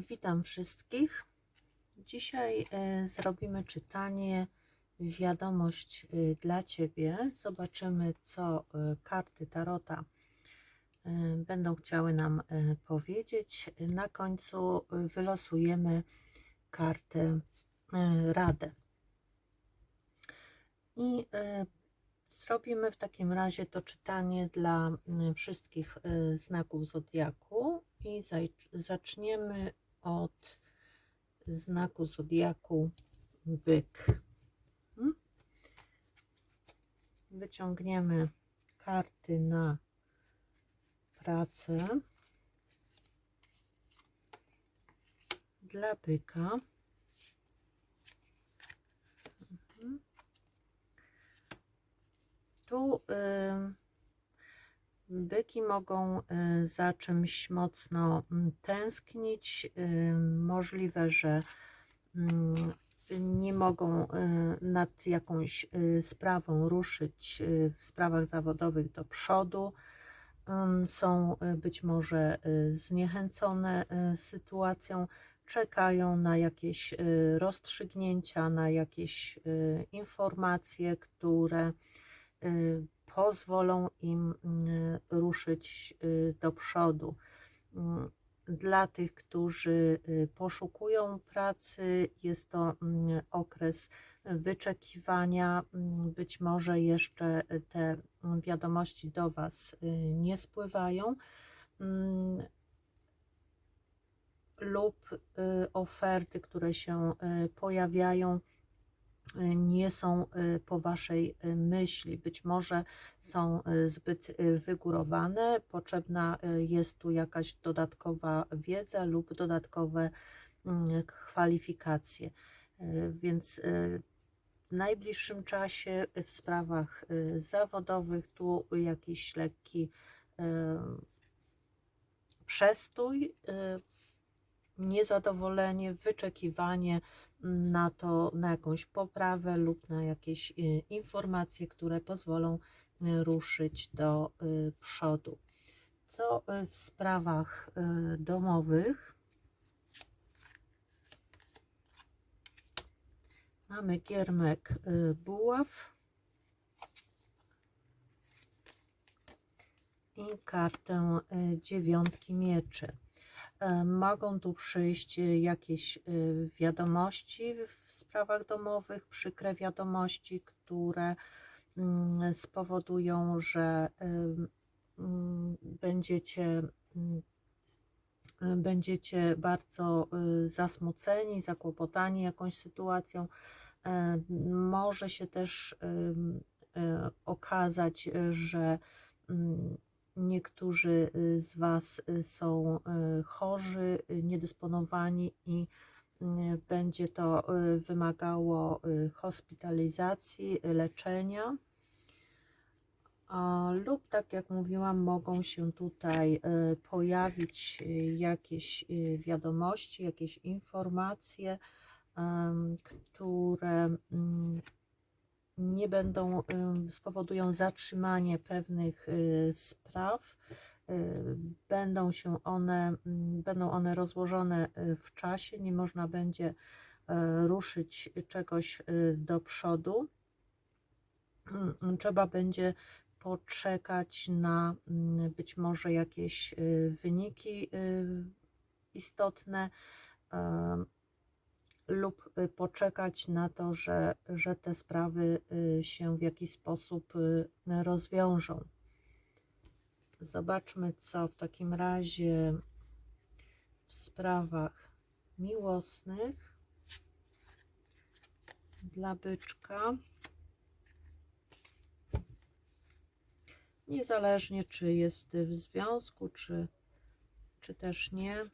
Witam wszystkich. Dzisiaj zrobimy czytanie, wiadomość dla Ciebie. Zobaczymy, co karty Tarota będą chciały nam powiedzieć. Na końcu wylosujemy kartę Radę. I zrobimy w takim razie to czytanie dla wszystkich znaków zodiaku i zaczniemy od znaku zodiaku Byk. Wyciągniemy karty na pracę dla Byka. Tu byki mogą za czymś mocno tęsknić. Możliwe, że nie mogą nad jakąś sprawą ruszyć w sprawach zawodowych do przodu. Są być może zniechęcone sytuacją, czekają na jakieś rozstrzygnięcia, na jakieś informacje, które pozwolą im ruszyć do przodu. Dla tych, którzy poszukują pracy, jest to okres wyczekiwania. Być może jeszcze te wiadomości do Was nie spływają, lub oferty, które się pojawiają, nie są po Waszej myśli. Być może są zbyt wygórowane, potrzebna jest tu jakaś dodatkowa wiedza lub dodatkowe kwalifikacje. Więc w najbliższym czasie w sprawach zawodowych tu jakiś lekki przestój, niezadowolenie, wyczekiwanie na jakąś poprawę lub na jakieś informacje, które pozwolą ruszyć do przodu. Co w sprawach domowych? Mamy giermek buław i kartę dziewiątki mieczy. Mogą tu przyjść jakieś wiadomości w sprawach domowych, przykre wiadomości, które spowodują, że będziecie bardzo zasmuceni, zakłopotani jakąś sytuacją. Może się też okazać, że niektórzy z Was są chorzy, niedysponowani i będzie to wymagało hospitalizacji, leczenia. Lub, tak jak mówiłam, mogą się tutaj pojawić jakieś wiadomości, jakieś informacje, które nie będą, spowodują zatrzymanie pewnych spraw. Będą one rozłożone w czasie, nie można będzie ruszyć czegoś do przodu. Trzeba będzie poczekać na być może jakieś wyniki istotne, lub poczekać na to, że te sprawy się w jakiś sposób rozwiążą. Zobaczmy, co w takim razie w sprawach miłosnych dla byczka. Niezależnie, czy jest w związku, czy też nie.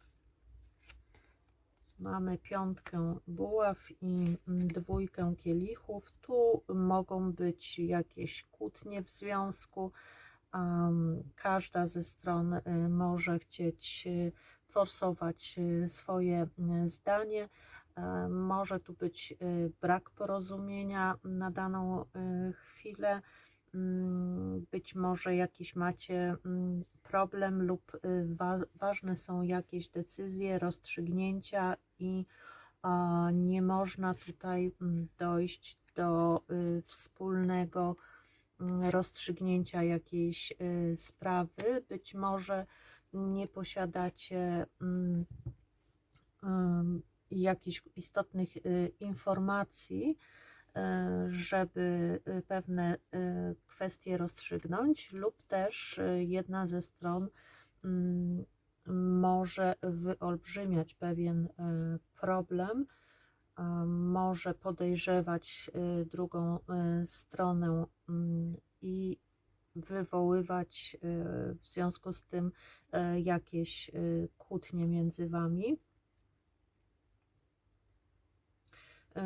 Mamy piątkę buław i dwójkę kielichów. Tu mogą być jakieś kłótnie w związku. Każda ze stron może chcieć forsować swoje zdanie. Może tu być brak porozumienia na daną chwilę. Być może jakiś macie problem lub ważne są jakieś decyzje, rozstrzygnięcia i nie można tutaj dojść do wspólnego rozstrzygnięcia jakiejś sprawy. Być może nie posiadacie jakichś istotnych informacji, żeby pewne kwestie rozstrzygnąć, lub też jedna ze stron może wyolbrzymiać pewien problem, może podejrzewać drugą stronę i wywoływać w związku z tym jakieś kłótnie między wami.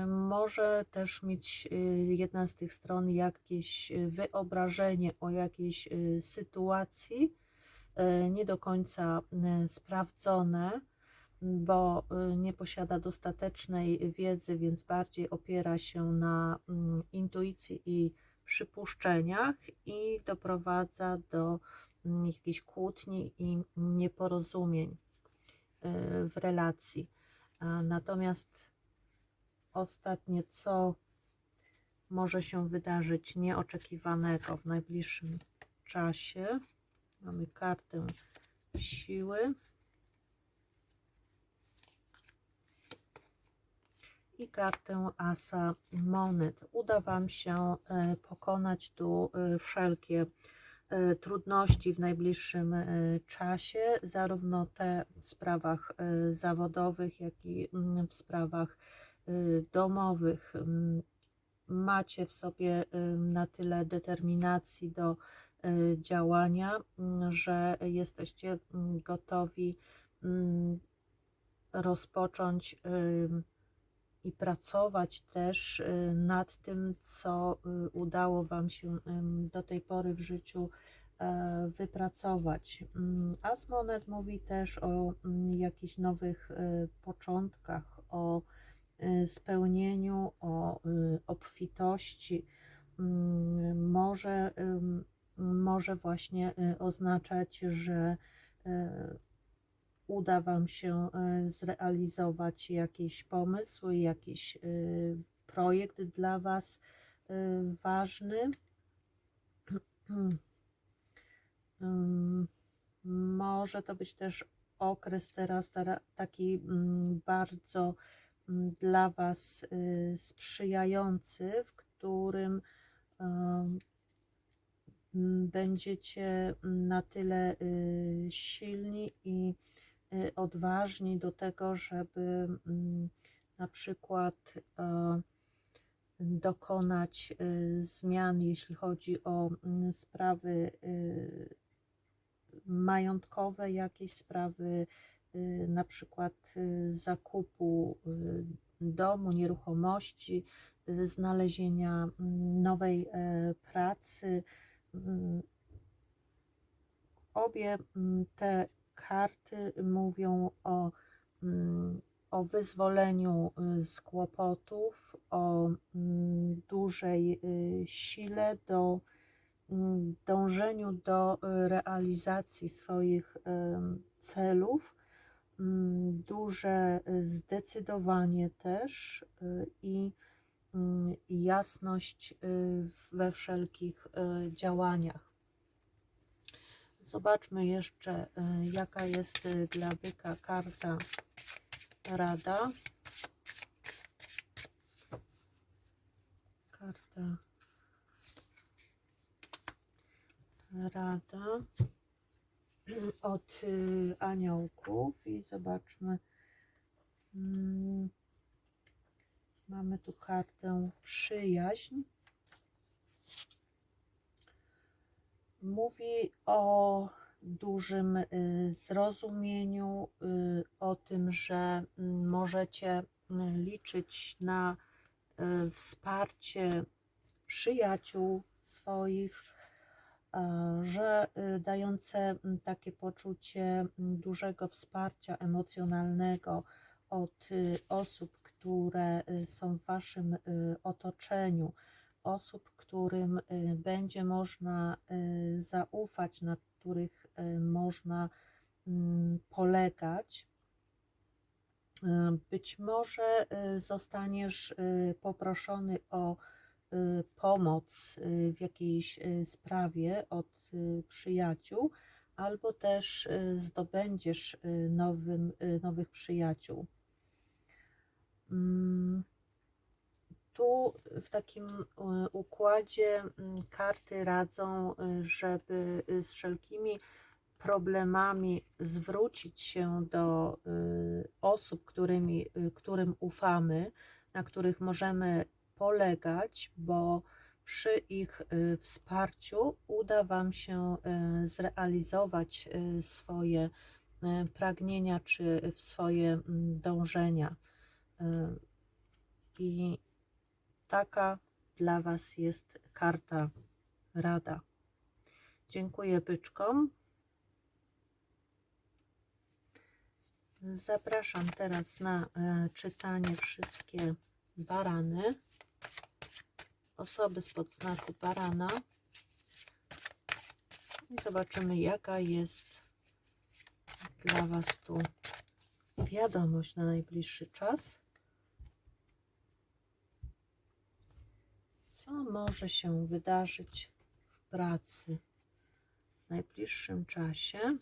Może też mieć jedna z tych stron jakieś wyobrażenie o jakiejś sytuacji, nie do końca sprawdzone, bo nie posiada dostatecznej wiedzy, więc bardziej opiera się na intuicji i przypuszczeniach i doprowadza do jakichś kłótni i nieporozumień w relacji. Natomiast ostatnie, co może się wydarzyć nieoczekiwanego w najbliższym czasie, mamy kartę siły i kartę asa monet. Uda wam się pokonać tu wszelkie trudności w najbliższym czasie, zarówno te w sprawach zawodowych, jak i w sprawach domowych. Macie w sobie na tyle determinacji do działania, że jesteście gotowi rozpocząć i pracować też nad tym, co udało wam się do tej pory w życiu wypracować. As monet mówi też o jakichś nowych początkach, o spełnieniu, o obfitości. Może właśnie oznaczać, że uda wam się zrealizować jakiś pomysł, jakiś projekt dla was ważny. Może to być też okres teraz taki bardzo dla was sprzyjający, w którym będziecie na tyle silni i odważni do tego, żeby na przykład dokonać zmian, jeśli chodzi o sprawy majątkowe, jakieś sprawy, na przykład zakupu domu, nieruchomości, znalezienia nowej pracy. Obie te karty mówią o wyzwoleniu z kłopotów, o dużej sile do dążeniu do realizacji swoich celów, duże zdecydowanie też i jasność we wszelkich działaniach. Zobaczmy jeszcze, jaka jest dla byka karta rada. Karta rada od aniołków i zobaczmy. Mamy tu kartę przyjaźń. Mówi o dużym zrozumieniu, o tym, że możecie liczyć na wsparcie przyjaciół swoich, że dające takie poczucie dużego wsparcia emocjonalnego od osób, które są w waszym otoczeniu, osób, którym będzie można zaufać, na których można polegać. Być może zostaniesz poproszony o pomoc w jakiejś sprawie od przyjaciół, albo też zdobędziesz nowych przyjaciół. Tu w takim układzie karty radzą, żeby z wszelkimi problemami zwrócić się do osób, którym ufamy, na których możemy polegać, bo przy ich wsparciu uda Wam się zrealizować swoje pragnienia czy swoje dążenia. I taka dla Was jest karta rada. Dziękuję byczkom. Zapraszam teraz na czytanie wszystkie barany. Osoby spod znaku barana. I zobaczymy, jaka jest dla Was tu wiadomość na najbliższy czas. Co może się wydarzyć w pracy w najbliższym czasie?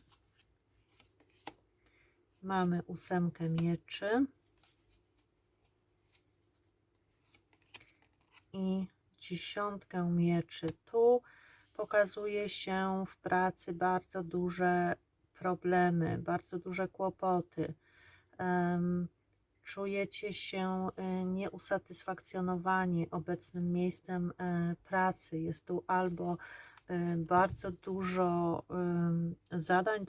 Mamy 8 mieczy i 10 mieczy. Tu pokazuje się w pracy bardzo duże problemy, bardzo duże kłopoty. Czujecie się nieusatysfakcjonowani obecnym miejscem pracy. Jest tu albo bardzo dużo zadań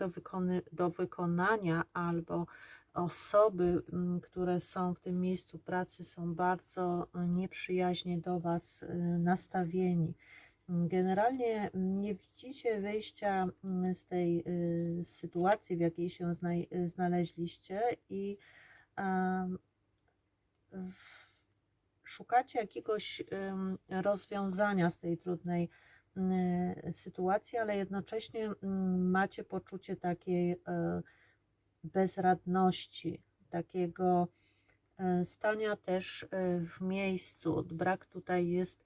do wykonania, albo osoby, które są w tym miejscu pracy, są bardzo nieprzyjaźnie do Was nastawieni. Generalnie nie widzicie wyjścia z tej sytuacji, w jakiej się znaleźliście, i szukacie jakiegoś rozwiązania z tej trudnej sytuacji, ale jednocześnie macie poczucie takiej bezradności, takiego stania też w miejscu. Brak tutaj jest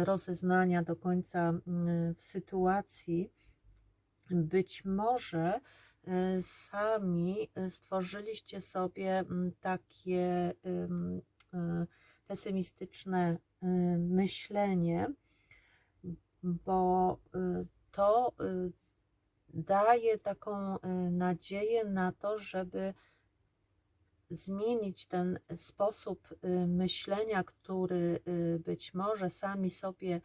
rozeznania do końca w sytuacji. Być może sami stworzyliście sobie takie pesymistyczne myślenie, bo to daje taką nadzieję na to, żeby zmienić ten sposób myślenia, który być może sami sobie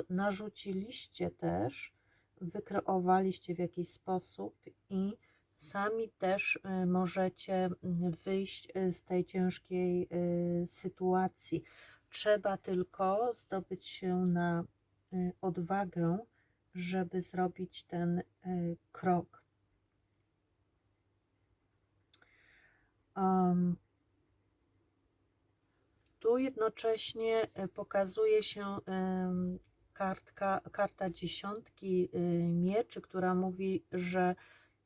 narzuciliście też, wykreowaliście w jakiś sposób, i sami też możecie wyjść z tej ciężkiej sytuacji. Trzeba tylko zdobyć się na odwagę, żeby zrobić ten krok. Tu jednocześnie pokazuje się karta 10 mieczy, która mówi, że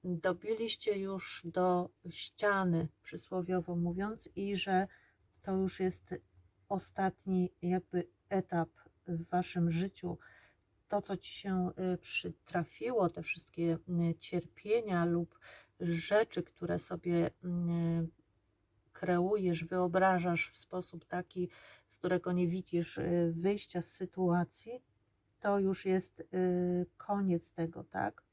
dobiliście już do ściany, przysłowiowo mówiąc, i że to już jest ostatni jakby etap w Waszym życiu. To, co Ci się przytrafiło, te wszystkie cierpienia lub rzeczy, które sobie kreujesz, wyobrażasz w sposób taki, z którego nie widzisz wyjścia z sytuacji, to już jest koniec tego, tak?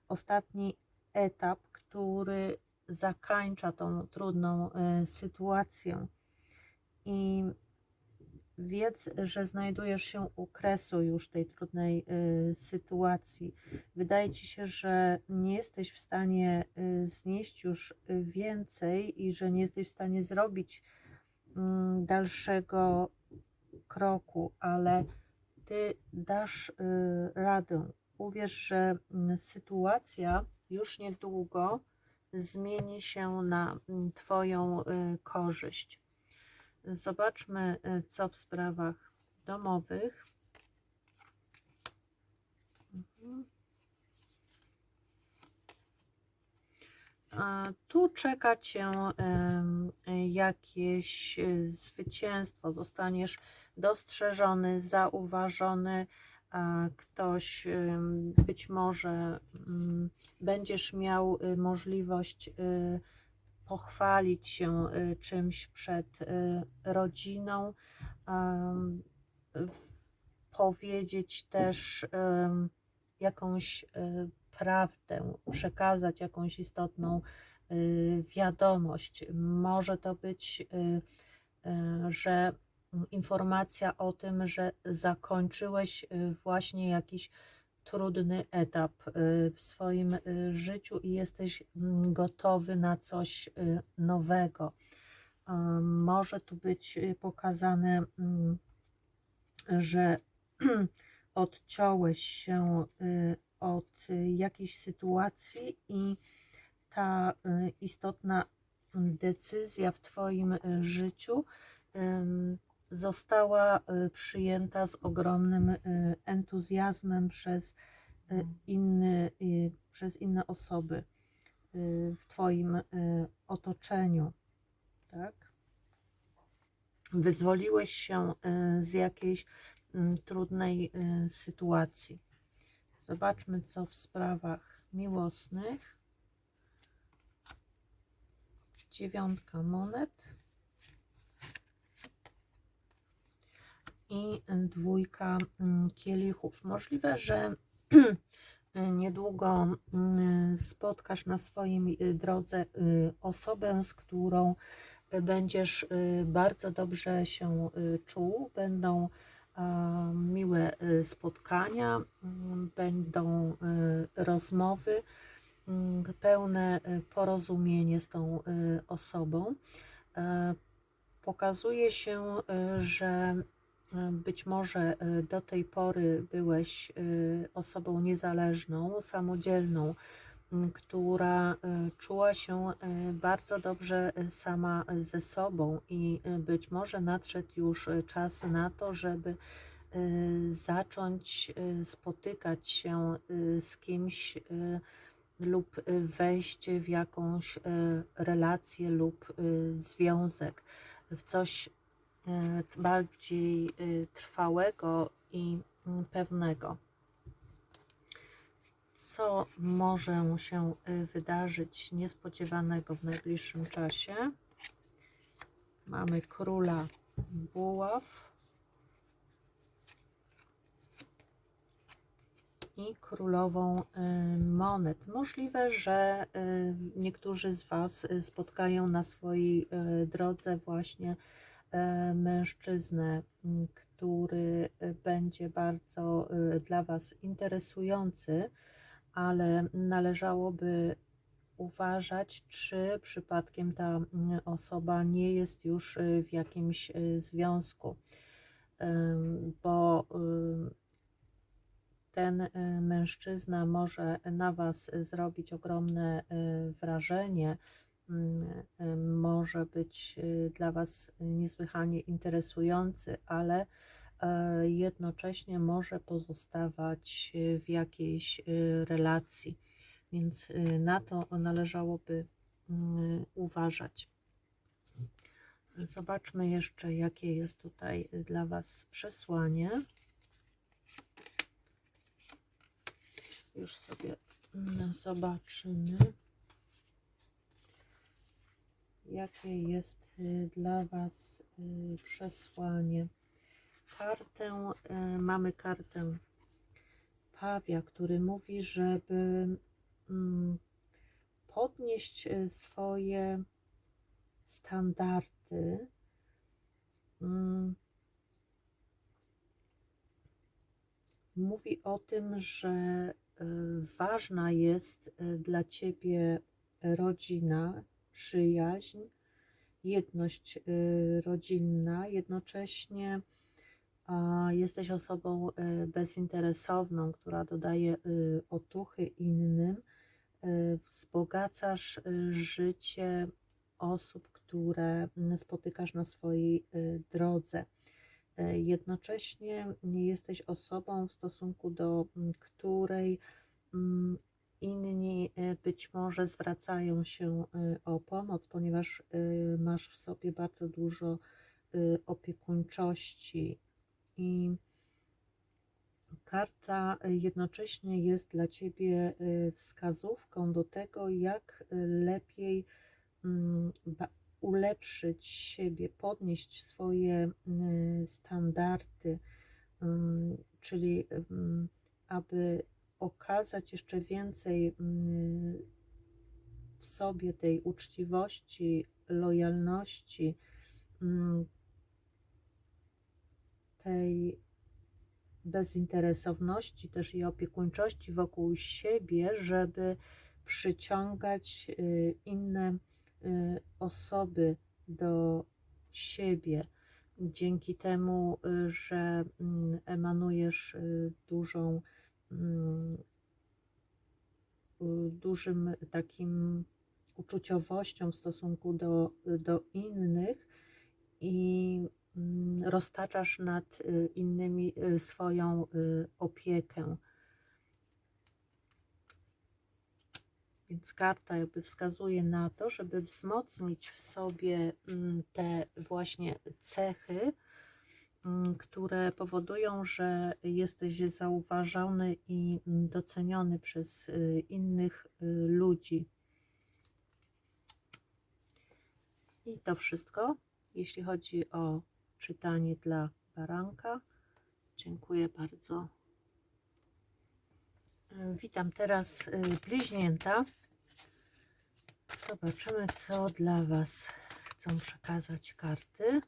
Ostatni etap, który zakańcza tą trudną sytuację. I wiedz, że znajdujesz się u kresu już tej trudnej sytuacji. Wydaje Ci się, że nie jesteś w stanie znieść już więcej i że nie jesteś w stanie zrobić dalszego kroku, ale Ty dasz radę. Uwierz, że sytuacja już niedługo zmieni się na Twoją korzyść. Zobaczmy, co w sprawach domowych. Mhm. Tu czeka Cię jakieś zwycięstwo, zostaniesz dostrzeżony, zauważony, a ktoś być może będziesz miał możliwość pochwalić się czymś przed rodziną, powiedzieć też jakąś prawdę, przekazać jakąś istotną wiadomość. Może to być, że informacja o tym, że zakończyłeś właśnie jakiś trudny etap w swoim życiu i jesteś gotowy na coś nowego. Może tu być pokazane, że odciąłeś się od jakiejś sytuacji i ta istotna decyzja w Twoim życiu została przyjęta z ogromnym entuzjazmem przez inne osoby w Twoim otoczeniu, tak? Wyzwoliłeś się z jakiejś trudnej sytuacji. Zobaczmy, co w sprawach miłosnych. 9 monet i 2 kielichów. Możliwe, że niedługo spotkasz na swojej drodze osobę, z którą będziesz bardzo dobrze się czuł. Będą miłe spotkania, będą rozmowy, pełne porozumienie z tą osobą. Pokazuje się, że być może do tej pory byłeś osobą niezależną, samodzielną, która czuła się bardzo dobrze sama ze sobą i być może nadszedł już czas na to, żeby zacząć spotykać się z kimś lub wejść w jakąś relację lub związek, w coś bardziej trwałego i pewnego. Co może się wydarzyć niespodziewanego w najbliższym czasie? Mamy króla buław i królową monet. Możliwe, że niektórzy z Was spotkają na swojej drodze właśnie mężczyznę, który będzie bardzo dla Was interesujący, ale należałoby uważać, czy przypadkiem ta osoba nie jest już w jakimś związku, bo ten mężczyzna może na Was zrobić ogromne wrażenie, może być dla Was niesłychanie interesujący, ale jednocześnie może pozostawać w jakiejś relacji, więc na to należałoby uważać. Zobaczmy jeszcze, jakie jest tutaj dla Was przesłanie. Już sobie zobaczymy, jakie jest dla Was przesłanie. Mamy kartę pawia, który mówi, żeby podnieść swoje standardy, mówi o tym, że ważna jest dla Ciebie rodzina, przyjaźń, jedność rodzinna, jednocześnie jesteś osobą bezinteresowną, która dodaje otuchy innym, wzbogacasz życie osób, które spotykasz na swojej drodze. Jednocześnie nie jesteś osobą, w stosunku do której inni być może zwracają się o pomoc, ponieważ masz w sobie bardzo dużo opiekuńczości i karta jednocześnie jest dla Ciebie wskazówką do tego, jak lepiej ulepszyć siebie, podnieść swoje standardy, czyli aby okazać jeszcze więcej w sobie tej uczciwości, lojalności, tej bezinteresowności też i opiekuńczości wokół siebie, żeby przyciągać inne osoby do siebie. Dzięki temu, że emanujesz dużym takim uczuciowością w stosunku do innych i roztaczasz nad innymi swoją opiekę. Więc karta jakby wskazuje na to, żeby wzmocnić w sobie te właśnie cechy, które powodują, że jesteś zauważony i doceniony przez innych ludzi. I to wszystko, jeśli chodzi o czytanie dla baranka. Dziękuję bardzo. Witam teraz bliźnięta. Zobaczymy, co dla Was chcą przekazać karty.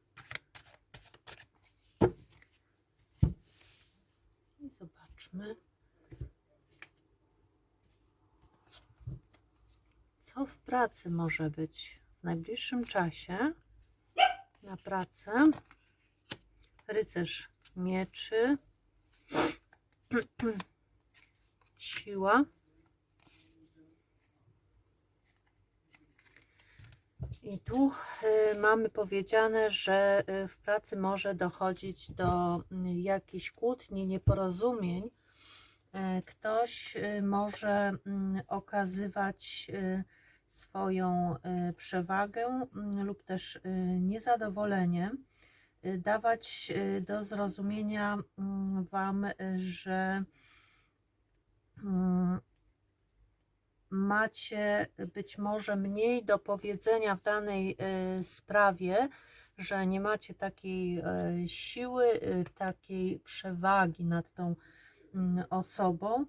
I zobaczmy, co w pracy może być w najbliższym czasie. Na pracę. Rycerz mieczy. Siła. I tu mamy powiedziane, że w pracy może dochodzić do jakichś kłótni, nieporozumień. Ktoś może okazywać swoją przewagę lub też niezadowolenie, dawać do zrozumienia Wam, że macie być może mniej do powiedzenia w danej sprawie, że nie macie takiej siły, takiej przewagi nad tą osobą.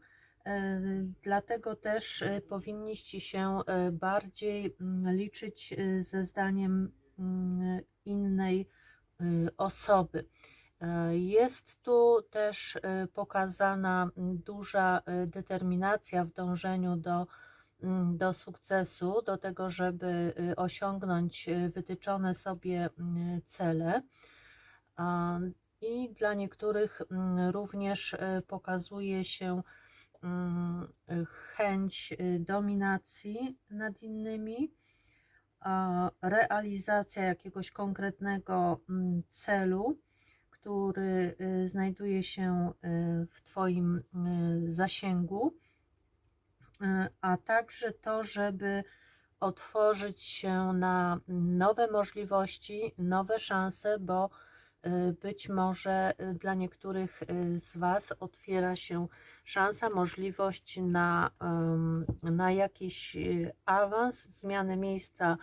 Dlatego też powinniście się bardziej liczyć ze zdaniem innej osoby. Jest tu też pokazana duża determinacja w dążeniu do sukcesu, do tego, żeby osiągnąć wytyczone sobie cele. I dla niektórych również pokazuje się chęć dominacji nad innymi, realizacja jakiegoś konkretnego celu, który znajduje się w Twoim zasięgu, a także to, żeby otworzyć się na nowe możliwości, nowe szanse, bo być może dla niektórych z Was otwiera się szansa, możliwość na jakiś awans, zmianę miejsca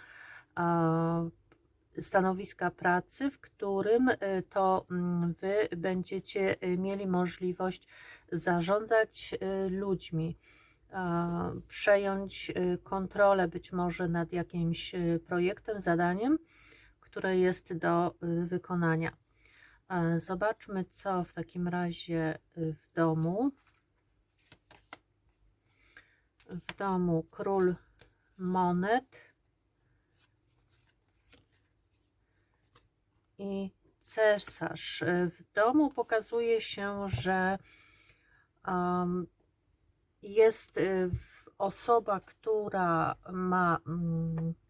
stanowiska pracy, w którym to Wy będziecie mieli możliwość zarządzać ludźmi, przejąć kontrolę być może nad jakimś projektem, zadaniem, które jest do wykonania. Zobaczmy, co w takim razie w domu. W domu król monet i cesarz. W domu pokazuje się, że jest osoba, która ma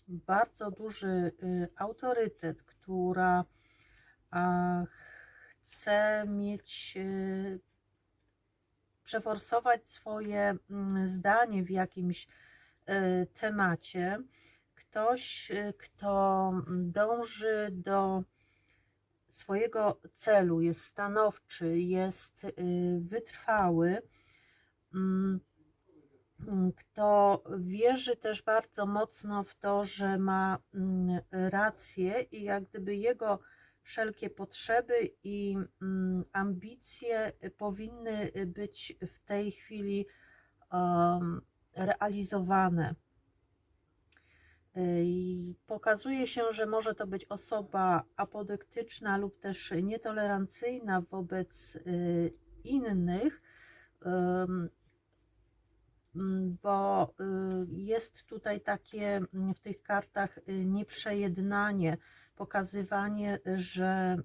bardzo duży autorytet, która chce mieć, przeforsować swoje zdanie w jakimś temacie. Ktoś, kto dąży do swojego celu, jest stanowczy, jest wytrwały, kto wierzy też bardzo mocno w to, że ma rację i jak gdyby jego wszelkie potrzeby i ambicje powinny być w tej chwili realizowane. I pokazuje się, że może to być osoba apodyktyczna lub też nietolerancyjna wobec innych, bo jest tutaj takie w tych kartach nieprzejednanie, pokazywanie, że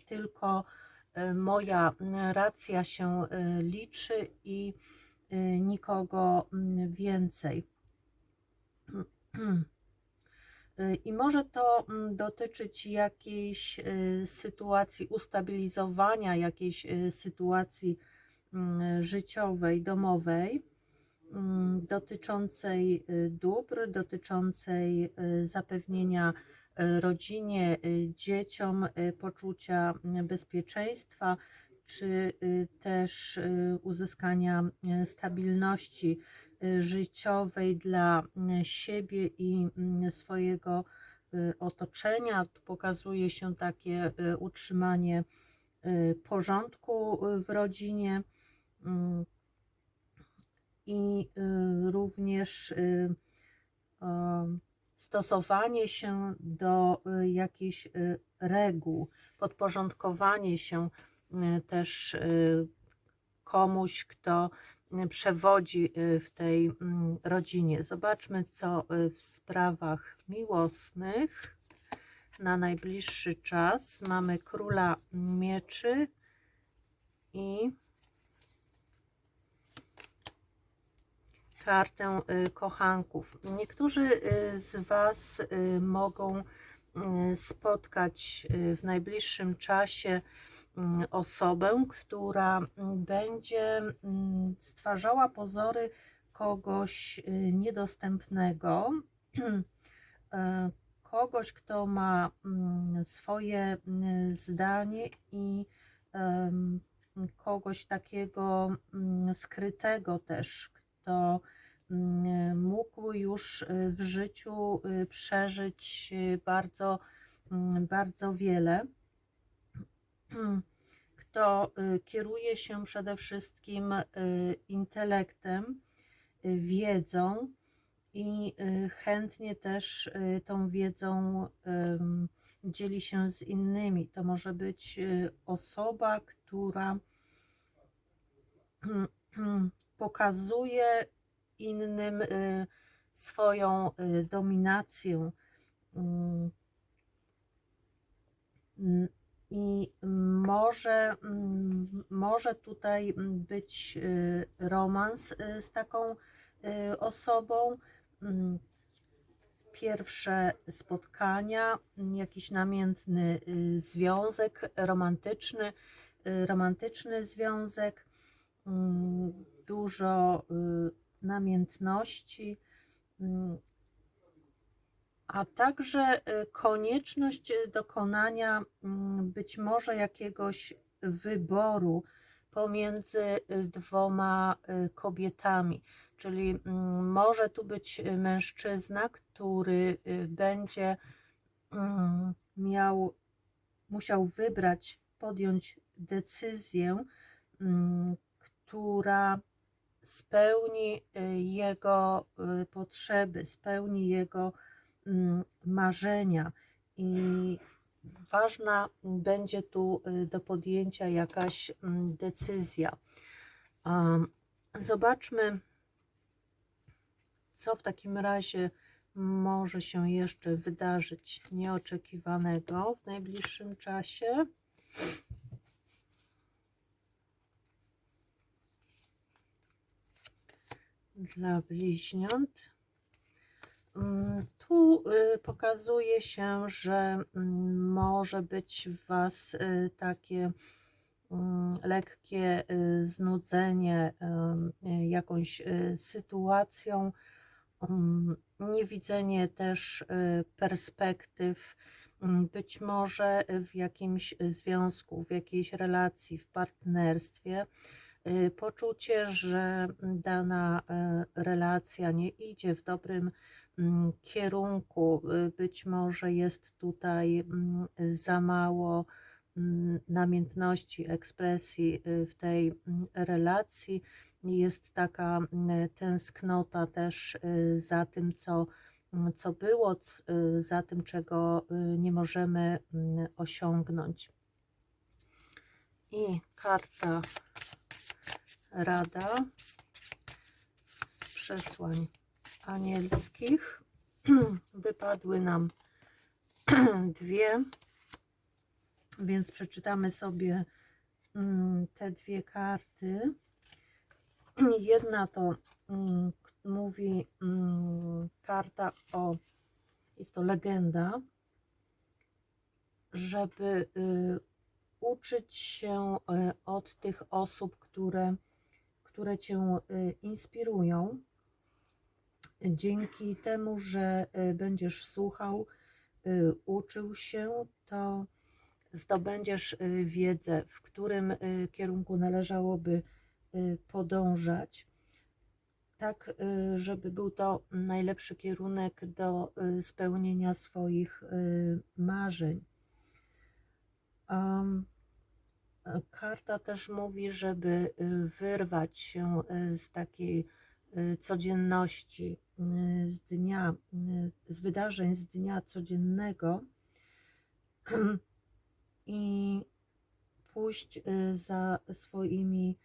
tylko moja racja się liczy i nikogo więcej. I może to dotyczyć jakiejś sytuacji ustabilizowania, jakiejś sytuacji życiowej, domowej, dotyczącej dóbr, dotyczącej zapewnienia rodzinie, dzieciom poczucia bezpieczeństwa, czy też uzyskania stabilności życiowej dla siebie i swojego otoczenia. Tu pokazuje się takie utrzymanie porządku w rodzinie i również stosowanie się do jakichś reguł, podporządkowanie się też komuś, kto przewodzi w tej rodzinie. Zobaczmy, co w sprawach miłosnych na najbliższy czas. Mamy Króla Mieczy i kartę kochanków. Niektórzy z Was mogą spotkać w najbliższym czasie osobę, która będzie stwarzała pozory kogoś niedostępnego, kogoś, kto ma swoje zdanie i kogoś takiego skrytego też, kto mógł już w życiu przeżyć bardzo, bardzo wiele, kto kieruje się przede wszystkim intelektem, wiedzą i chętnie też tą wiedzą dzieli się z innymi. To może być osoba, która pokazuje innym swoją dominację i może tutaj być romans z taką osobą, pierwsze spotkania, jakiś namiętny związek romantyczny związek, dużo namiętności, a także konieczność dokonania być może jakiegoś wyboru pomiędzy dwoma kobietami. Czyli może tu być mężczyzna, który będzie musiał wybrać, podjąć decyzję, która spełni jego potrzeby, spełni jego marzenia i ważna będzie tu do podjęcia jakaś decyzja. Zobaczmy, co w takim razie może się jeszcze wydarzyć nieoczekiwanego w najbliższym czasie. Dla bliźniąt. Tu pokazuje się, że może być w Was takie lekkie znudzenie jakąś sytuacją, niewidzenie też perspektyw, być może w jakimś związku, w jakiejś relacji, w partnerstwie, poczucie, że dana relacja nie idzie w dobrym kierunku, być może jest tutaj za mało namiętności, ekspresji w tej relacji. Jest taka tęsknota też za tym, co było, za tym, czego nie możemy osiągnąć. I karta Rada z przesłań anielskich. Wypadły nam dwie, więc przeczytamy sobie te dwie karty. Jedna to mówi karta jest to legenda, żeby uczyć się od tych osób, które cię inspirują. Dzięki temu, że będziesz słuchał, uczył się, to zdobędziesz wiedzę, w którym kierunku należałoby podążać, tak żeby był to najlepszy kierunek do spełnienia swoich marzeń. Karta też mówi, żeby wyrwać się z takiej codzienności, z wydarzeń z dnia codziennego i pójść za swoimi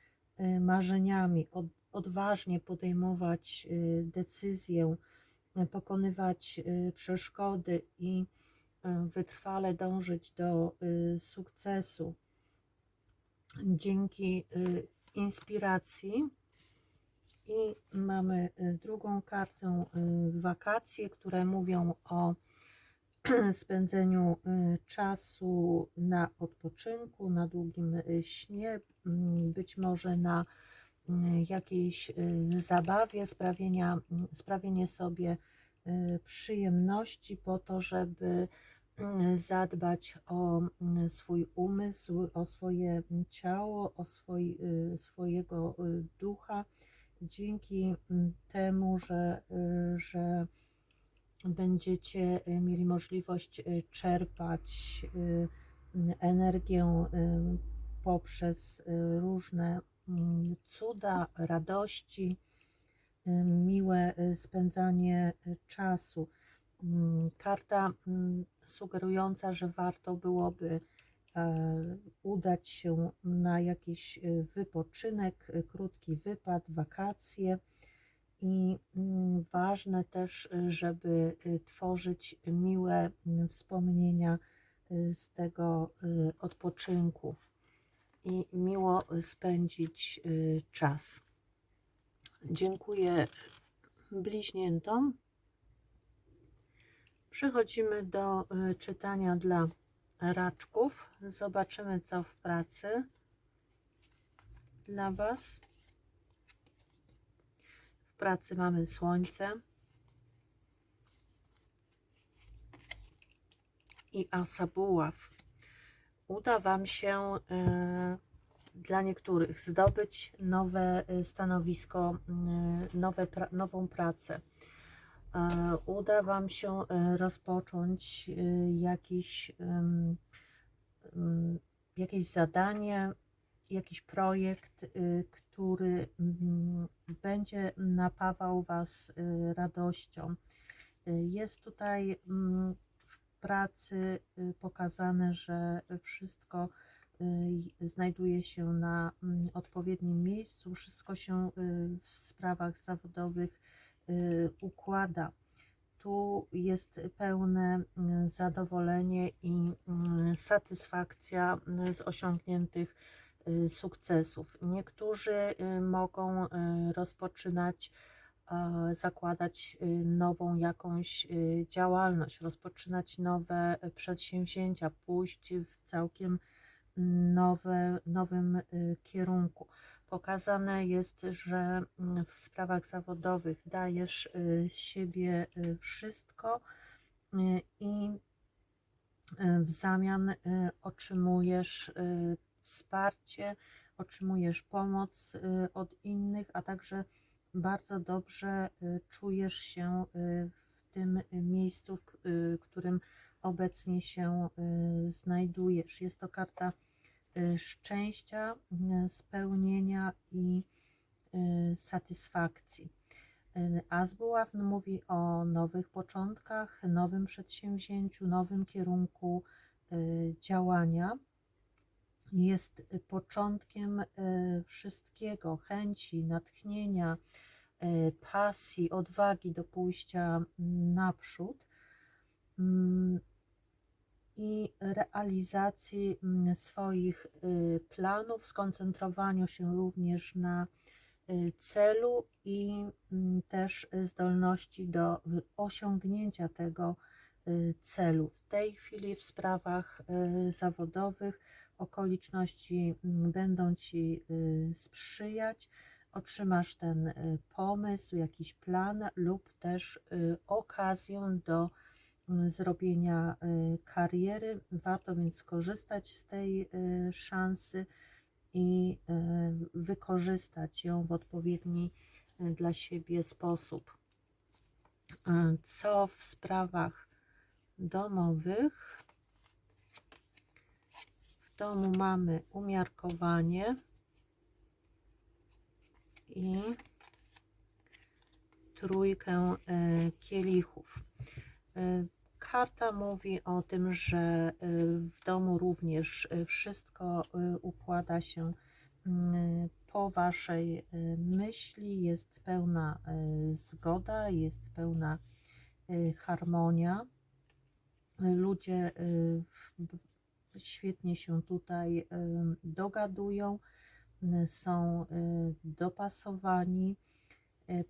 marzeniami, odważnie podejmować decyzje, pokonywać przeszkody i wytrwale dążyć do sukcesu. Dzięki inspiracji. I mamy drugą kartę, wakacje, które mówią o spędzeniu czasu na odpoczynku, na długim śnie, być może na jakiejś zabawie, sprawienie sobie przyjemności po to, żeby zadbać o swój umysł, o swoje ciało, o swojego ducha. Dzięki temu, że będziecie mieli możliwość czerpać energię poprzez różne cuda, radości, miłe spędzanie czasu. Karta sugerująca, że warto byłoby udać się na jakiś wypoczynek, krótki wypad, wakacje. I ważne też, żeby tworzyć miłe wspomnienia z tego odpoczynku i miło spędzić czas. Dziękuję bliźniętom. Przechodzimy do czytania dla raczków. Zobaczymy, co w pracy dla Was. W pracy mamy Słońce i Asa Buław. Uda Wam się dla niektórych zdobyć nowe stanowisko, nową pracę. Uda Wam się rozpocząć jakieś zadanie, jakiś projekt, który będzie napawał Was radością. Jest tutaj w pracy pokazane, że wszystko znajduje się na odpowiednim miejscu, wszystko się w sprawach zawodowych układa. Tu jest pełne zadowolenie i satysfakcja z osiągniętych sukcesów. Niektórzy mogą rozpoczynać, zakładać nową jakąś działalność, rozpoczynać nowe przedsięwzięcia, pójść w całkiem nowym kierunku. Pokazane jest, że w sprawach zawodowych dajesz z siebie wszystko i w zamian otrzymujesz wsparcie, otrzymujesz pomoc od innych, a także bardzo dobrze czujesz się w tym miejscu, w którym obecnie się znajdujesz. Jest to karta szczęścia, spełnienia i satysfakcji. A z buław mówi o nowych początkach, nowym przedsięwzięciu, nowym kierunku działania. Jest początkiem wszystkiego, chęci, natchnienia, pasji, odwagi do pójścia naprzód i realizacji swoich planów, skoncentrowaniu się również na celu i też zdolności do osiągnięcia tego celu. W tej chwili w sprawach zawodowych okoliczności będą Ci sprzyjać, otrzymasz ten pomysł, jakiś plan lub też okazję do zrobienia kariery. Warto więc skorzystać z tej szansy i wykorzystać ją w odpowiedni dla siebie sposób. Co w sprawach domowych? W domu mamy umiarkowanie i trójkę kielichów. Karta mówi o tym, że w domu również wszystko układa się po Waszej myśli, jest pełna zgoda, jest pełna harmonia. Ludzie świetnie się tutaj dogadują, są dopasowani,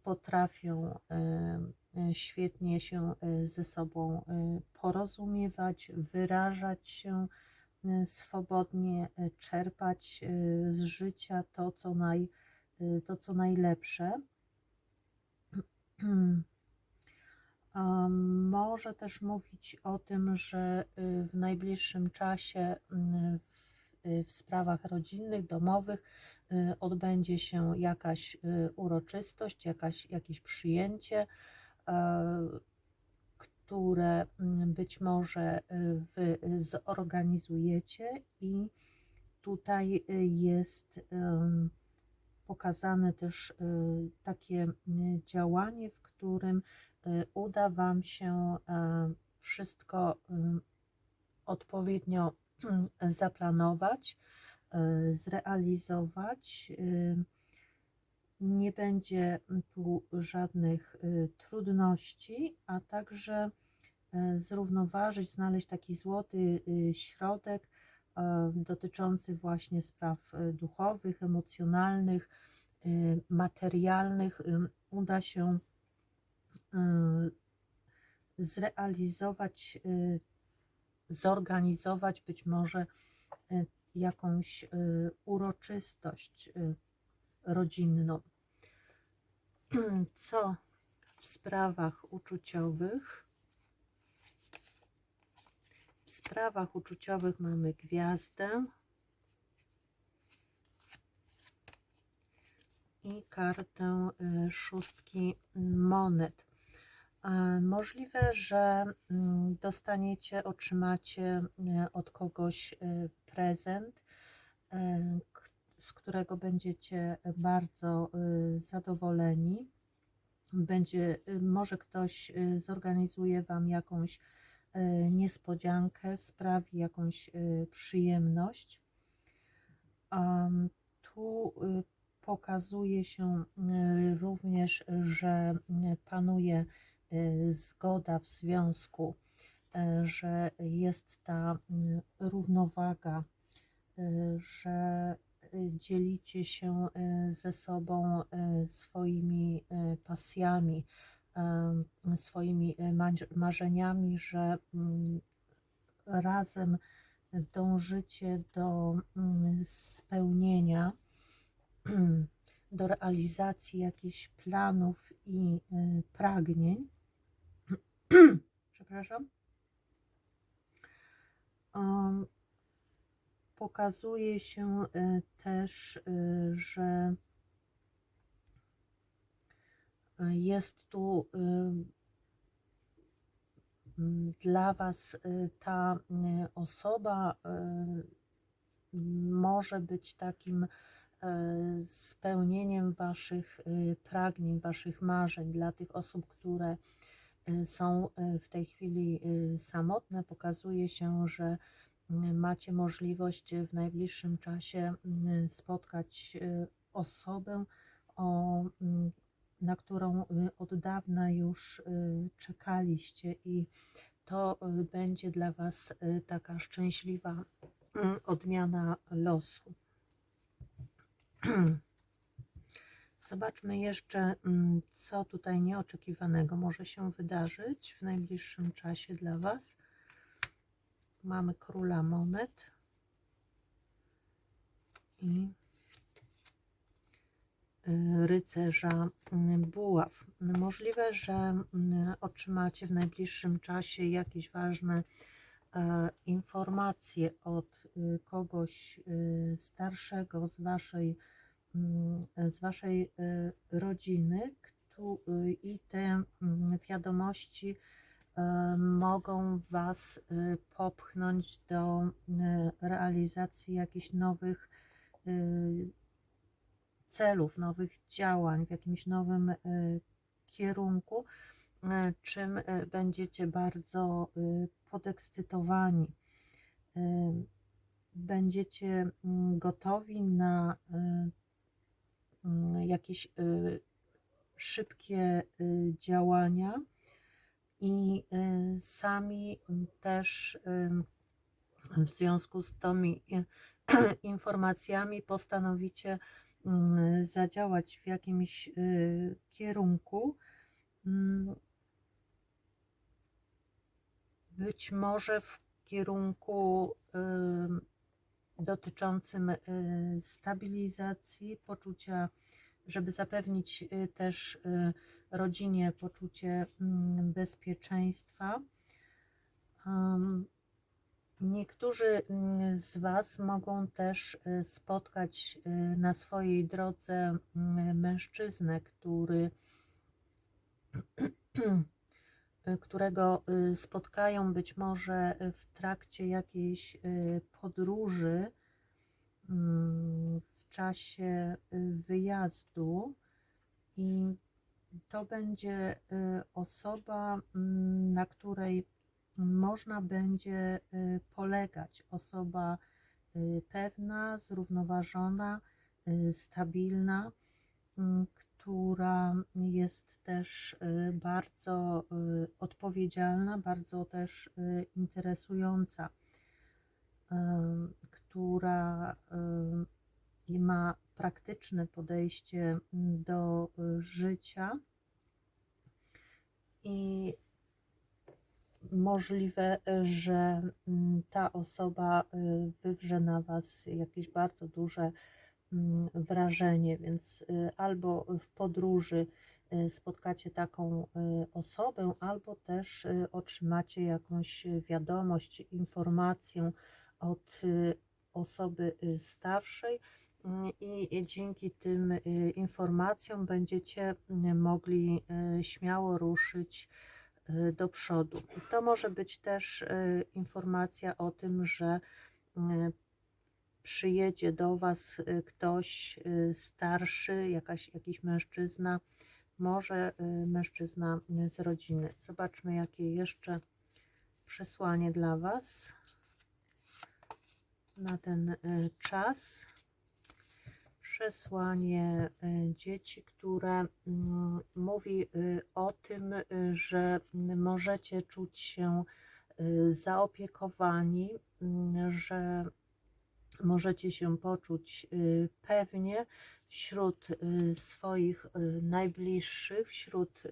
potrafią świetnie się ze sobą porozumiewać, wyrażać się swobodnie, czerpać z życia to, co najlepsze. Może też mówić o tym, że w najbliższym czasie w sprawach rodzinnych, domowych odbędzie się jakaś uroczystość, jakieś przyjęcie, które być może Wy zorganizujecie i tutaj jest pokazane też takie działanie, w którym uda Wam się wszystko odpowiednio zaplanować, zrealizować. Nie będzie tu żadnych trudności, a także zrównoważyć, znaleźć taki złoty środek dotyczący właśnie spraw duchowych, emocjonalnych, materialnych. Uda się zrealizować, zorganizować być może jakąś uroczystość rodzinną. Co w sprawach uczuciowych? W sprawach uczuciowych mamy gwiazdę i kartę szóstki monet. Możliwe, że otrzymacie od kogoś prezent, z którego będziecie bardzo zadowoleni. Może ktoś zorganizuje Wam jakąś niespodziankę, sprawi jakąś przyjemność. Tu pokazuje się również, że panuje zgoda w związku, że jest ta równowaga, że dzielicie się ze sobą swoimi pasjami, swoimi marzeniami, że razem dążycie do spełnienia, do realizacji jakichś planów i pragnień. Przepraszam. Pokazuje się też, że jest tu dla Was ta osoba może być takim spełnieniem Waszych pragnień, Waszych marzeń. Dla tych osób, które są w tej chwili samotne, pokazuje się, że macie możliwość w najbliższym czasie spotkać osobę, na którą od dawna już czekaliście, i to będzie dla Was taka szczęśliwa odmiana losu. Zobaczmy jeszcze, co tutaj nieoczekiwanego może się wydarzyć w najbliższym czasie dla Was. Mamy króla monet i rycerza buław. Możliwe, że otrzymacie w najbliższym czasie jakieś ważne informacje od kogoś starszego z waszej rodziny, i te wiadomości mogą Was popchnąć do realizacji jakichś nowych celów, nowych działań w jakimś nowym kierunku, czym będziecie bardzo podekscytowani. Będziecie gotowi na jakieś szybkie działania i sami też w związku z tymi informacjami postanowicie zadziałać w jakimś kierunku, być może w kierunku dotyczącym stabilizacji, poczucia, żeby zapewnić też rodzinie poczucie bezpieczeństwa. Niektórzy z Was mogą też spotkać na swojej drodze mężczyznę, którego spotkają być może w trakcie jakiejś podróży, w czasie wyjazdu, i to będzie osoba, na której można będzie polegać. Osoba pewna, zrównoważona, stabilna, która jest też bardzo odpowiedzialna, bardzo też interesująca, która ma praktyczne podejście do życia, i możliwe, że ta osoba wywrze na Was jakieś bardzo duże wrażenie, więc albo w podróży spotkacie taką osobę, albo też otrzymacie jakąś wiadomość, informację od osoby starszej, i dzięki tym informacjom będziecie mogli śmiało ruszyć do przodu. To może być też informacja o tym, że przyjedzie do Was ktoś starszy, jakiś mężczyzna, może mężczyzna z rodziny. Zobaczmy, jakie jeszcze przesłanie dla Was na ten czas. Przesłanie dzieci, które mówi o tym, że możecie czuć się zaopiekowani, że możecie się poczuć pewnie wśród swoich najbliższych, wśród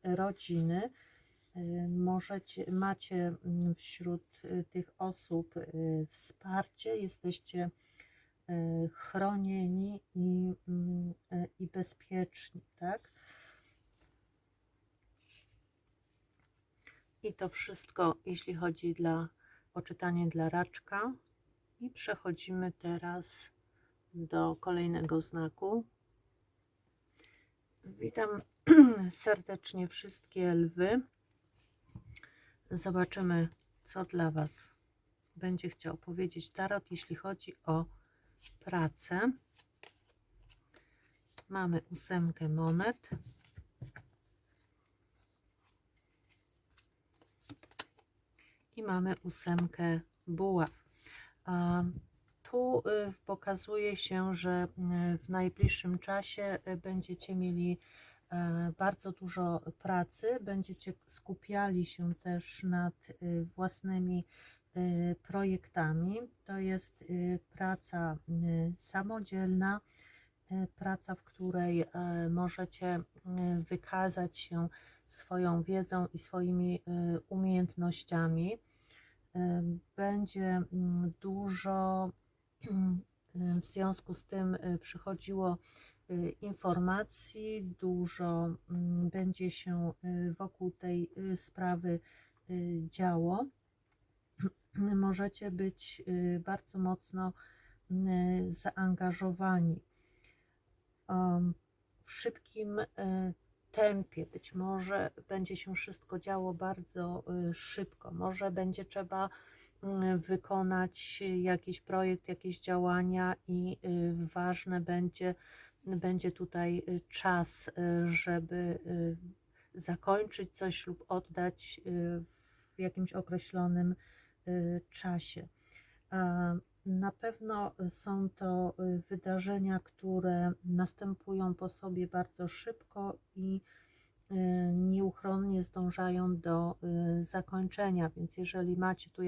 rodziny, macie wśród tych osób wsparcie, jesteście chronieni i bezpieczni, tak? I to wszystko, jeśli chodzi o czytanie dla raczka. I przechodzimy teraz do kolejnego znaku. Witam serdecznie wszystkie lwy. Zobaczymy, co dla Was będzie chciał powiedzieć tarot, jeśli chodzi o pracę. Mamy 8 monet. I mamy 8 buław. Tu pokazuje się, że w najbliższym czasie będziecie mieli bardzo dużo pracy, będziecie skupiali się też nad własnymi projektami. To jest praca samodzielna, praca, w której możecie wykazać się swoją wiedzą i swoimi umiejętnościami. Będzie dużo w związku z tym przychodziło informacji, dużo będzie się wokół tej sprawy działo. Możecie być bardzo mocno zaangażowani w szybkim tempie. Być może będzie się wszystko działo bardzo szybko. Może będzie trzeba wykonać jakiś projekt, jakieś działania i ważne będzie tutaj czas, żeby zakończyć coś lub oddać w jakimś określonym czasie. Na pewno są to wydarzenia, które następują po sobie bardzo szybko i nieuchronnie zdążają do zakończenia, więc jeżeli macie tu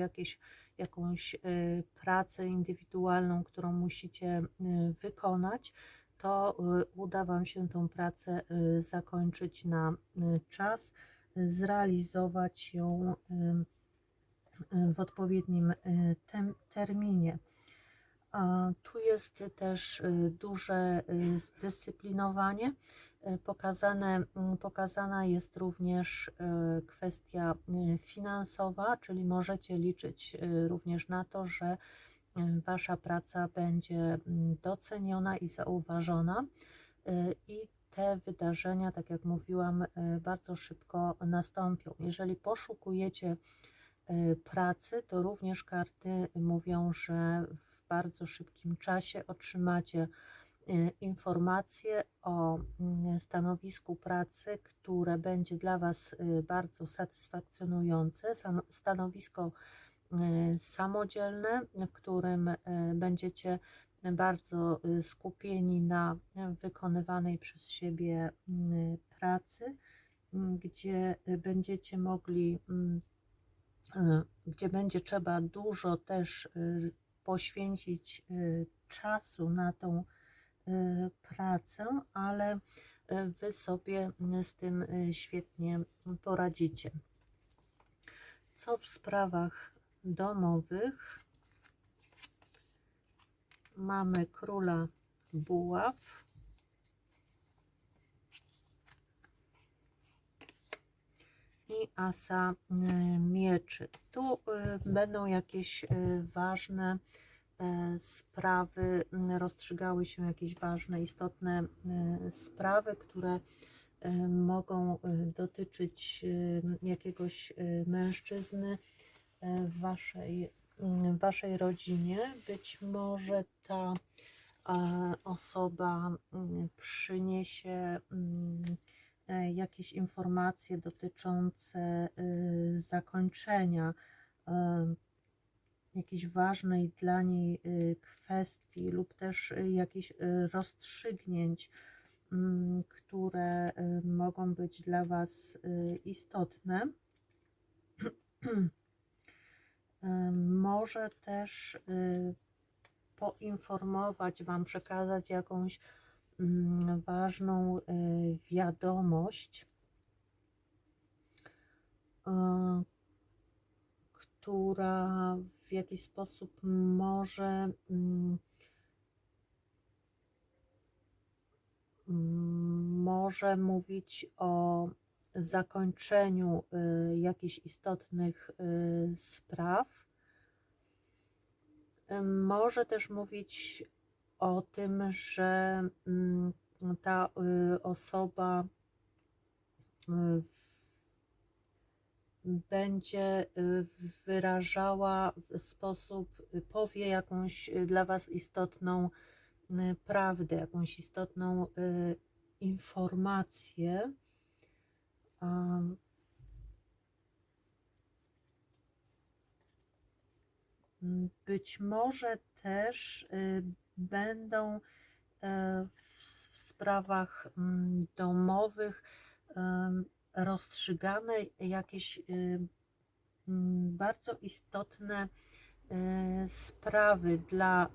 jakąś pracę indywidualną, którą musicie wykonać, to uda Wam się tą pracę zakończyć na czas, zrealizować ją w odpowiednim terminie. Tu jest też duże zdyscyplinowanie. Pokazana jest również kwestia finansowa, czyli możecie liczyć również na to, że Wasza praca będzie doceniona i zauważona. I te wydarzenia, tak jak mówiłam, bardzo szybko nastąpią. Jeżeli poszukujecie pracy, to również karty mówią, że w bardzo szybkim czasie otrzymacie informacje o stanowisku pracy, które będzie dla Was bardzo satysfakcjonujące. Stanowisko samodzielne, w którym będziecie bardzo skupieni na wykonywanej przez siebie pracy, gdzie będziecie mogli gdzie będzie trzeba dużo też poświęcić czasu na tą pracę, ale Wy sobie z tym świetnie poradzicie. Co w sprawach domowych? Mamy króla buław i asa mieczy. Tu będą jakieś ważne sprawy, rozstrzygały się jakieś ważne, istotne sprawy, które mogą dotyczyć jakiegoś mężczyzny w waszej rodzinie. Być może ta osoba przyniesie jakieś informacje dotyczące zakończenia jakiejś ważnej dla niej kwestii lub też jakichś rozstrzygnięć, które mogą być dla Was istotne. Może też poinformować Wam, przekazać jakąś ważną wiadomość która w jakiś sposób może mówić o zakończeniu jakichś istotnych spraw. Może też mówić o tym, że ta osoba będzie wyrażała w sposób, powie jakąś dla Was istotną prawdę, jakąś istotną informację. Być może też będą w sprawach domowych rozstrzygane jakieś bardzo istotne sprawy dla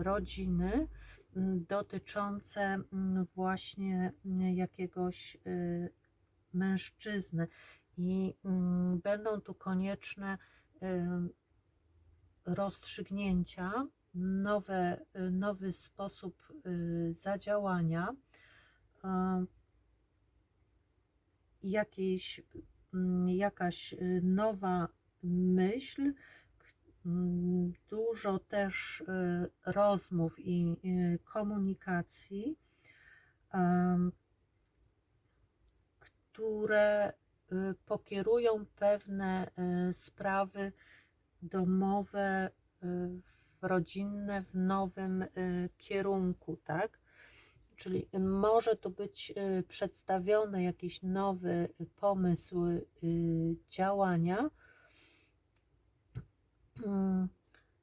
rodziny dotyczące właśnie jakiegoś mężczyzny i będą tu konieczne rozstrzygnięcia, nowy sposób zadziałania, jakaś nowa myśl, dużo też rozmów i komunikacji, które pokierują pewne sprawy domowe, rodzinne w nowym kierunku, tak? Czyli może tu być przedstawiony jakiś nowy pomysł działania,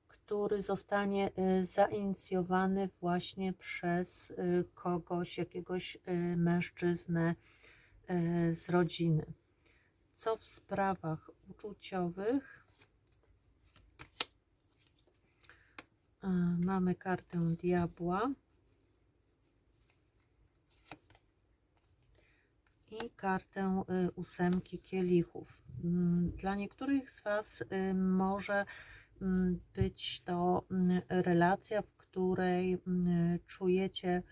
który zostanie zainicjowany właśnie przez kogoś, jakiegoś mężczyznę z rodziny. Co w sprawach uczuciowych? Mamy kartę diabła i kartę ósemki kielichów. Dla niektórych z Was może być to relacja, w której czujecie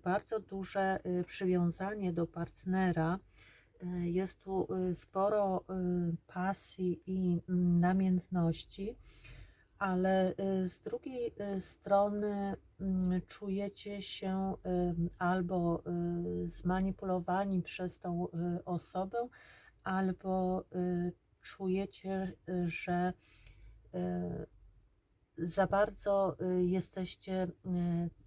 bardzo duże przywiązanie do partnera. Jest tu sporo pasji i namiętności, ale z drugiej strony czujecie się albo zmanipulowani przez tą osobę, albo czujecie, że za bardzo jesteście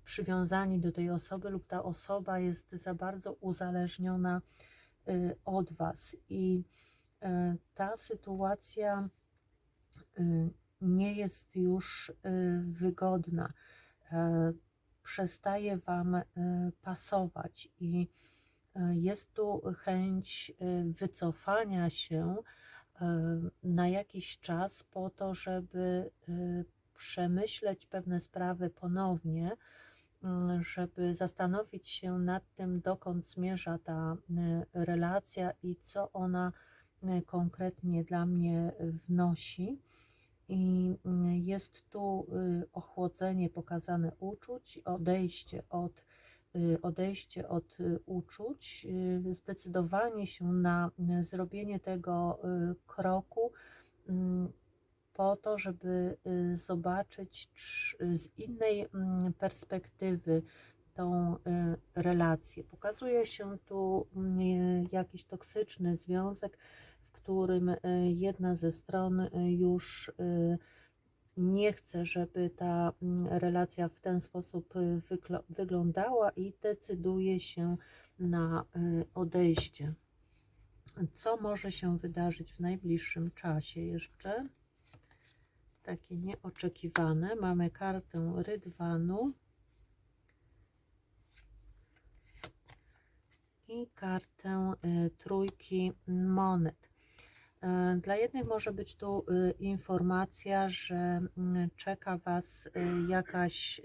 przywiązani do tej osoby lub ta osoba jest za bardzo uzależniona od Was i ta sytuacja nie jest już wygodna, przestaje Wam pasować i jest tu chęć wycofania się na jakiś czas po to, żeby przemyśleć pewne sprawy ponownie, żeby zastanowić się nad tym, dokąd zmierza ta relacja i co ona konkretnie dla mnie wnosi. I jest tu ochłodzenie pokazane uczuć, odejście od uczuć, zdecydowanie się na zrobienie tego kroku po to, żeby zobaczyć z innej perspektywy tą relację. Pokazuje się tu jakiś toksyczny związek, w którym jedna ze stron już nie chce, żeby ta relacja w ten sposób wyglądała i decyduje się na odejście. Co może się wydarzyć w najbliższym czasie jeszcze? Takie nieoczekiwane. Mamy kartę rydwanu i kartę trójki monet. Dla jednych może być tu informacja, że czeka Was jakaś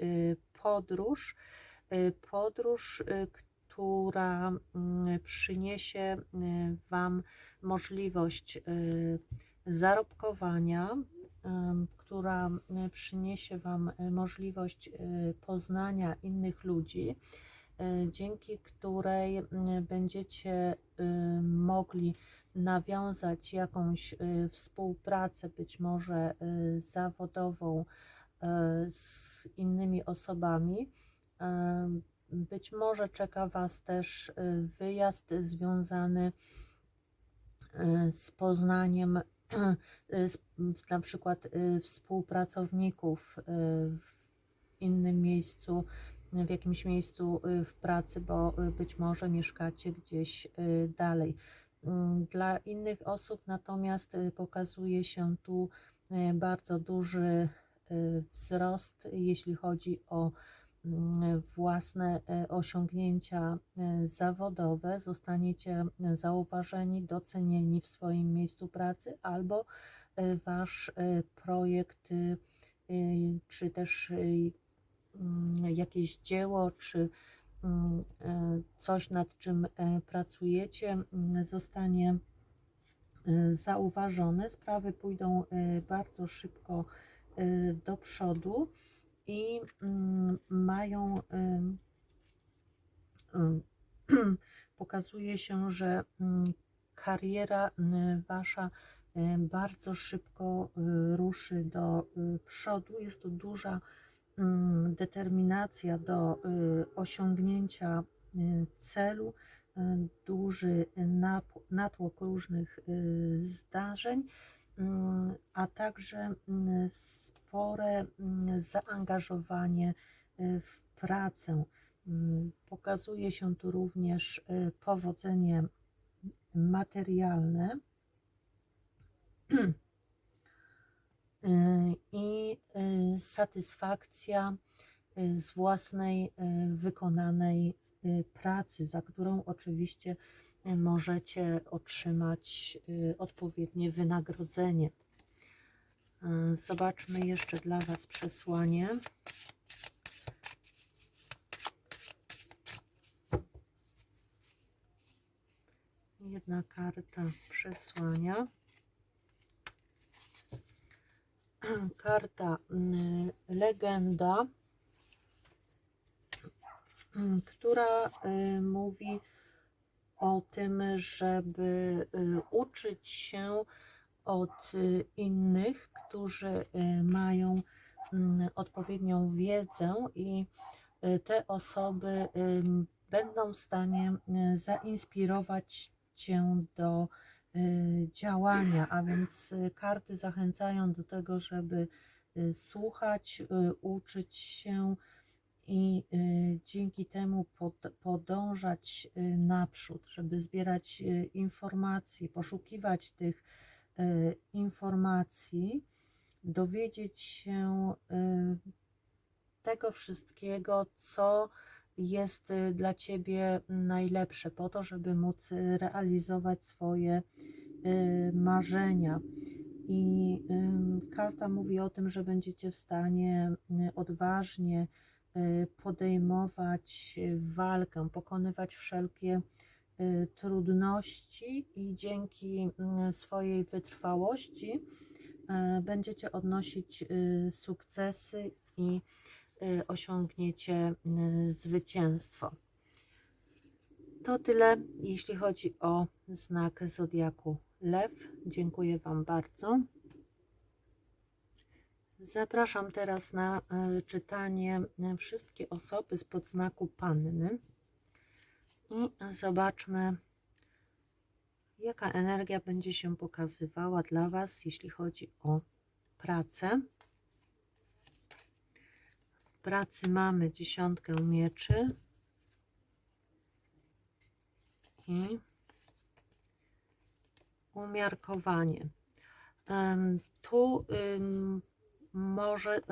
podróż, która przyniesie Wam możliwość zarobkowania, która przyniesie Wam możliwość poznania innych ludzi, dzięki której będziecie mogli nawiązać jakąś współpracę, być może zawodową z innymi osobami. Być może czeka Was też wyjazd związany z poznaniem na przykład współpracowników w innym miejscu, w jakimś miejscu w pracy, bo być może mieszkacie gdzieś dalej. Dla innych osób natomiast pokazuje się tu bardzo duży wzrost, jeśli chodzi o własne osiągnięcia zawodowe. Zostaniecie zauważeni, docenieni w swoim miejscu pracy, albo Wasz projekt, czy też jakieś dzieło, czy coś, nad czym pracujecie, zostanie zauważone. Sprawy pójdą bardzo szybko do przodu i mają pokazuje się, że kariera Wasza bardzo szybko ruszy do przodu. Jest to duża determinacja do osiągnięcia celu, duży natłok różnych zdarzeń, a także spore zaangażowanie w pracę. Pokazuje się tu również powodzenie materialne i satysfakcja z własnej wykonanej pracy, za którą oczywiście możecie otrzymać odpowiednie wynagrodzenie. Zobaczmy jeszcze dla Was przesłanie. Jedna karta przesłania. Karta legenda, która mówi o tym, żeby uczyć się od innych, którzy mają odpowiednią wiedzę, i te osoby będą w stanie zainspirować Cię do działania, a więc karty zachęcają do tego, żeby słuchać, uczyć się i dzięki temu podążać naprzód, żeby zbierać informacje, poszukiwać tych informacji, dowiedzieć się tego wszystkiego, co jest dla Ciebie najlepsze, po to, żeby móc realizować swoje marzenia. I karta mówi o tym, że będziecie w stanie odważnie podejmować walkę, pokonywać wszelkie trudności i dzięki swojej wytrwałości będziecie odnosić sukcesy i osiągniecie zwycięstwo. To tyle, jeśli chodzi o znak zodiaku Lew. Dziękuję Wam bardzo. Zapraszam teraz na czytanie wszystkie osoby spod znaku Panny i zobaczmy, jaka energia będzie się pokazywała dla Was, jeśli chodzi o pracę. W pracy mamy 10 mieczy i umiarkowanie. Tu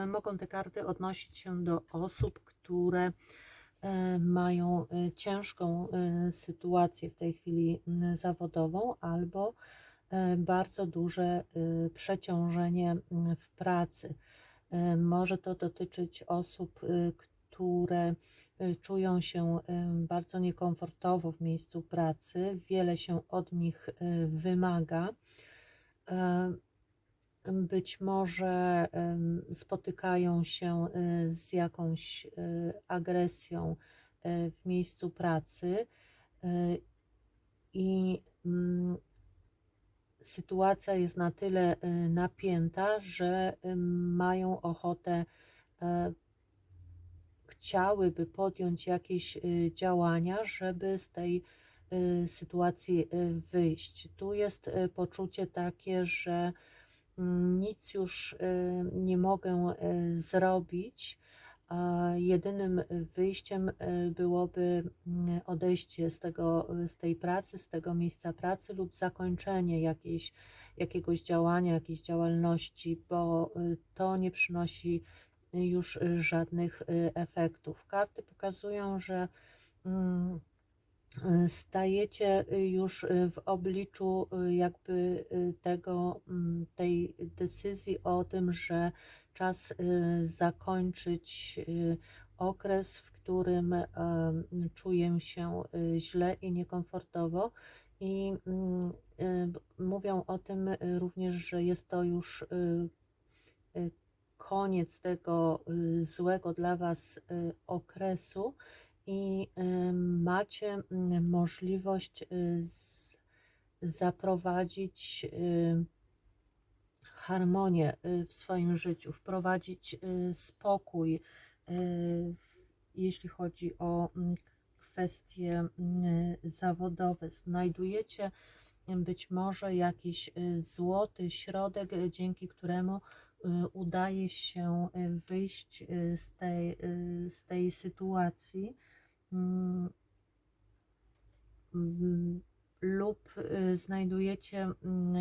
mogą te karty odnosić się do osób, które mają ciężką sytuację w tej chwili zawodową, albo bardzo duże przeciążenie w pracy. Może to dotyczyć osób, które czują się bardzo niekomfortowo w miejscu pracy, wiele się od nich wymaga. Być może spotykają się z jakąś agresją w miejscu pracy i sytuacja jest na tyle napięta, że mają ochotę, chciałyby podjąć jakieś działania, żeby z tej sytuacji wyjść. Tu jest poczucie takie, że nic już nie mogę zrobić. A jedynym wyjściem byłoby odejście z tej pracy, z tego miejsca pracy lub zakończenie jakiegoś działania, jakiejś działalności, bo to nie przynosi już żadnych efektów. Karty pokazują, że stajecie już w obliczu jakby tej decyzji o tym, że czas zakończyć okres, w którym czuję się źle i niekomfortowo, i mówią o tym również, że jest to już koniec tego złego dla Was okresu i macie możliwość zaprowadzić harmonię w swoim życiu, wprowadzić spokój, jeśli chodzi o kwestie zawodowe. Znajdujecie być może jakiś złoty środek, dzięki któremu udaje się wyjść z tej sytuacji, lub znajdujecie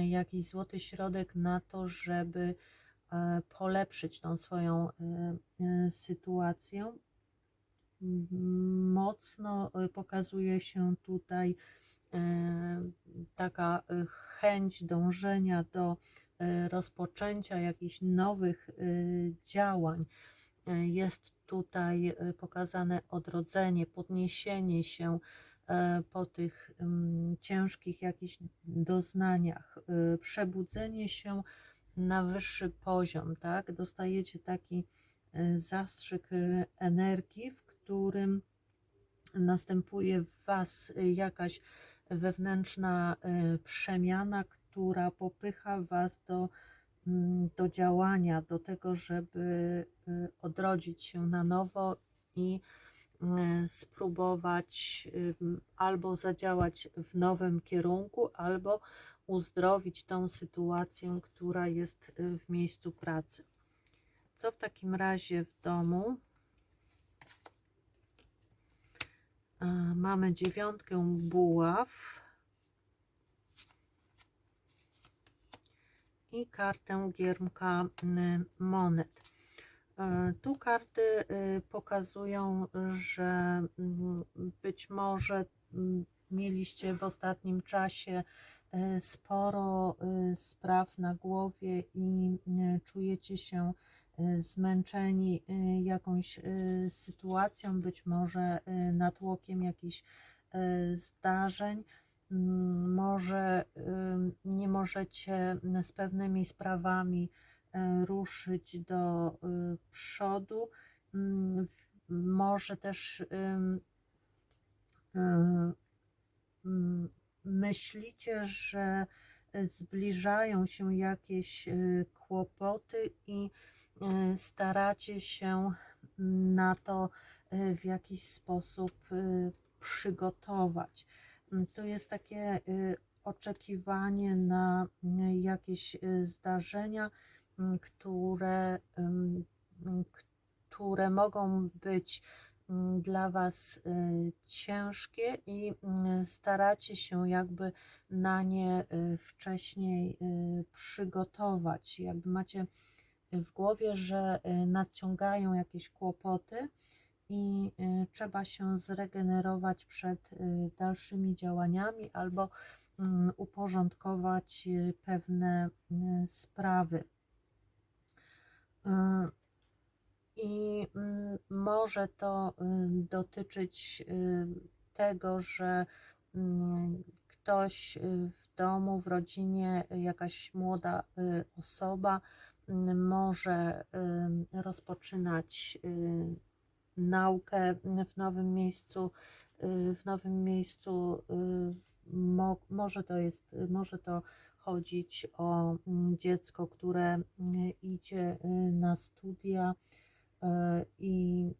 jakiś złoty środek na to, żeby polepszyć tą swoją sytuację. Mocno pokazuje się tutaj taka chęć dążenia do rozpoczęcia jakichś nowych działań. Jest tutaj pokazane odrodzenie, podniesienie się po tych ciężkich jakichś doznaniach, przebudzenie się na wyższy poziom, tak? Dostajecie taki zastrzyk energii, w którym następuje w Was jakaś wewnętrzna przemiana, która popycha Was do działania, do tego, żeby odrodzić się na nowo i spróbować albo zadziałać w nowym kierunku, albo uzdrowić tą sytuację, która jest w miejscu pracy. Co w takim razie w domu? Mamy 9 buław i kartę giermka monet. Tu karty pokazują, że być może mieliście w ostatnim czasie sporo spraw na głowie i czujecie się zmęczeni jakąś sytuacją, być może natłokiem jakichś zdarzeń. Może nie możecie z pewnymi sprawami ruszyć do przodu. Może też myślicie, że zbliżają się jakieś kłopoty i staracie się na to w jakiś sposób przygotować. To jest takie oczekiwanie na jakieś zdarzenia, które mogą być dla Was ciężkie i staracie się jakby na nie wcześniej przygotować. Jakby macie w głowie, że nadciągają jakieś kłopoty i trzeba się zregenerować przed dalszymi działaniami albo uporządkować pewne sprawy. I może to dotyczyć tego, że ktoś w domu, w rodzinie, jakaś młoda osoba może rozpoczynać naukę w nowym miejscu, może to chodzić o dziecko, które idzie na studia i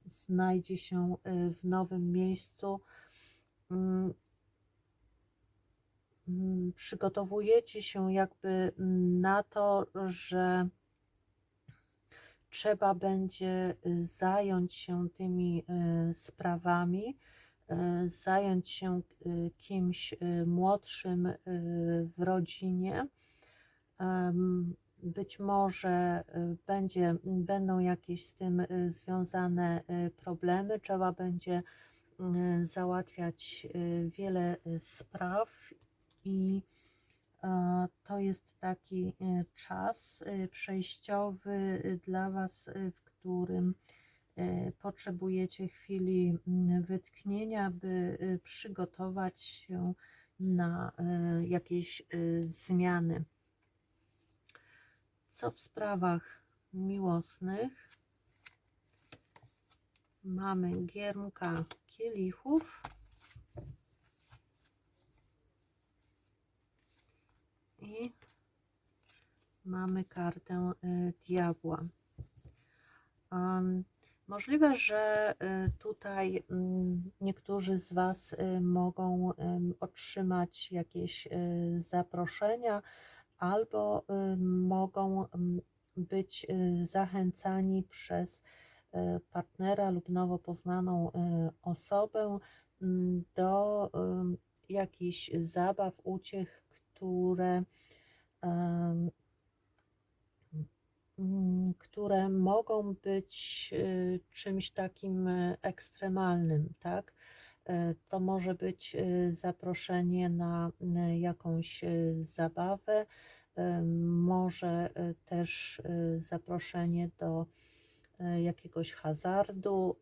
znajdzie się w nowym miejscu. Przygotowujecie się jakby na to, że trzeba będzie zająć się tymi sprawami, zająć się kimś młodszym w rodzinie. Być może będą jakieś z tym związane problemy, trzeba będzie załatwiać wiele spraw i to jest taki czas przejściowy dla Was, w którym potrzebujecie chwili wytchnienia, by przygotować się na jakieś zmiany. Co w sprawach miłosnych? Mamy giermka kielichów i mamy kartę diabła. Możliwe, że tutaj niektórzy z Was mogą otrzymać jakieś zaproszenia albo mogą być zachęcani przez partnera lub nowo poznaną osobę do jakichś zabaw, uciech, które mogą być czymś takim ekstremalnym, tak? To może być zaproszenie na jakąś zabawę, może też zaproszenie do jakiegoś hazardu,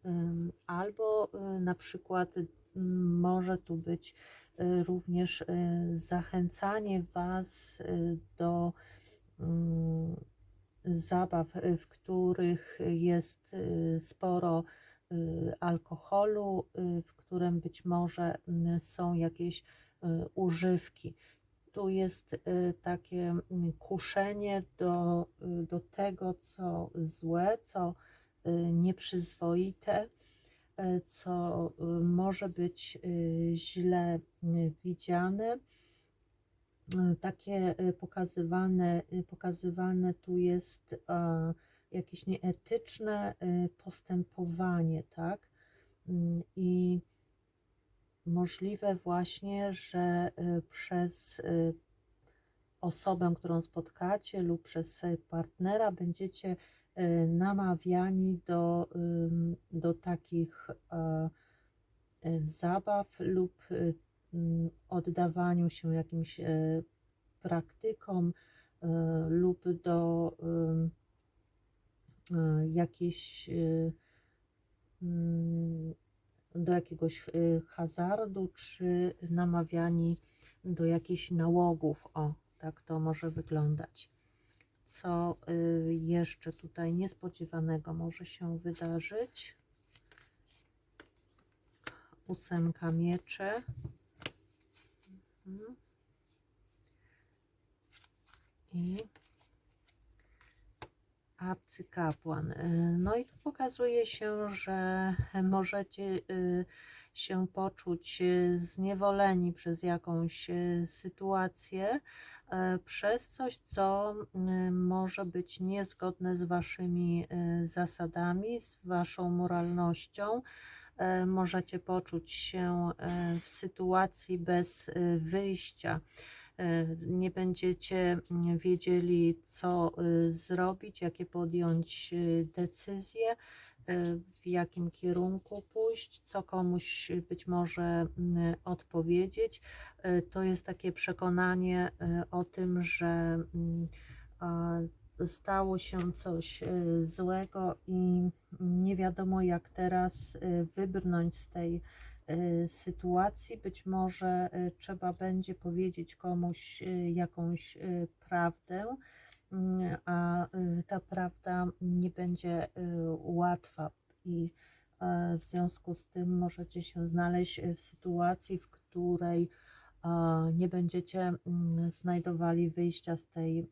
albo na przykład może tu być również zachęcanie Was do zabaw, w których jest sporo alkoholu, w którym być może są jakieś używki. Tu jest takie kuszenie do tego, co złe, co nieprzyzwoite, co może być źle widziane. Takie pokazywane tu jest jakieś nieetyczne postępowanie, tak? I możliwe właśnie, że przez osobę, którą spotkacie lub przez partnera będziecie namawiani do takich zabaw lub oddawaniu się jakimś praktykom lub jakiejś do jakiegoś hazardu, czy namawiani do jakichś nałogów. O, tak to może wyglądać. Co jeszcze tutaj niespodziewanego może się wydarzyć? 8 mieczy. I arcykapłan. No i tu pokazuje się, że możecie się poczuć zniewoleni przez jakąś sytuację, przez coś, co może być niezgodne z Waszymi zasadami, z Waszą moralnością. Możecie poczuć się w sytuacji bez wyjścia. Nie będziecie wiedzieli, co zrobić, jakie podjąć decyzje, w jakim kierunku pójść, co komuś być może odpowiedzieć. To jest takie przekonanie o tym, że stało się coś złego i nie wiadomo jak teraz wybrnąć z tej sytuacji. Być może trzeba będzie powiedzieć komuś jakąś prawdę, a ta prawda nie będzie łatwa i w związku z tym możecie się znaleźć w sytuacji, w której nie będziecie znajdowali wyjścia z tej